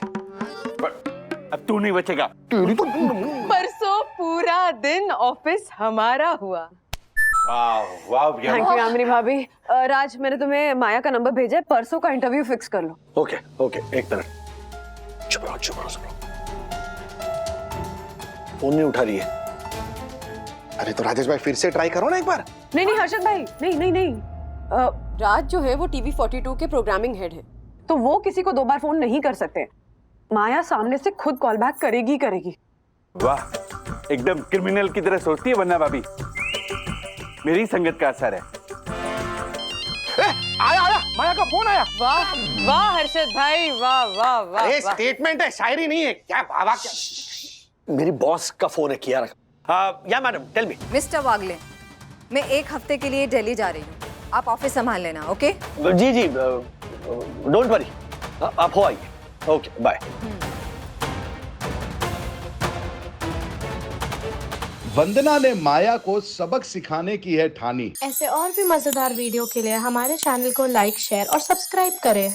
अब तू नहीं बचेगा। परसों पूरा दिन ऑफिस हमारा हुआ। वाह थैंक यू यामिनी भाभी। राज, मैंने तुम्हें माया का नंबर भेजा है, परसों का इंटरव्यू फिक्स कर लो। ओके एक मिनट, चुप रहो। फोन नहीं उठा रही है। अरे तो राजेश भाई फिर से ट्राई करो ना एक बार। नहीं हर्षद भाई, नहीं। राज जो है वो TV42 के प्रोग्रामिंग हेड है, तो वो किसी को 2 बार फोन नहीं कर सकते। माया सामने से खुद कॉल बैक करेगी। वाह, एकदम क्रिमिनल की तरह सोचती है वन्ना भाभी। मेरी संगत का असर है। आया माया का फोन आया। वाह हर्षद भाई, वाह। अरे स्टेटमेंट है, शायरी नहीं है। क्या बाबा, क्या मेरी बॉस का फोन है, किया रखा। या मैडम, टेल मी। मिस्टर वागले, मैं 1 हफ्ते के लिए दिल्ली जा रही हूँ, आप ऑफिस संभाल लेना। ओके? जी, डोंट वरी, आप हो आइए। Okay, bye. वंदना ने माया को सबक सिखाने की है ठानी। ऐसे और भी मजेदार वीडियो के लिए हमारे चैनल को लाइक, शेयर और सब्सक्राइब करें।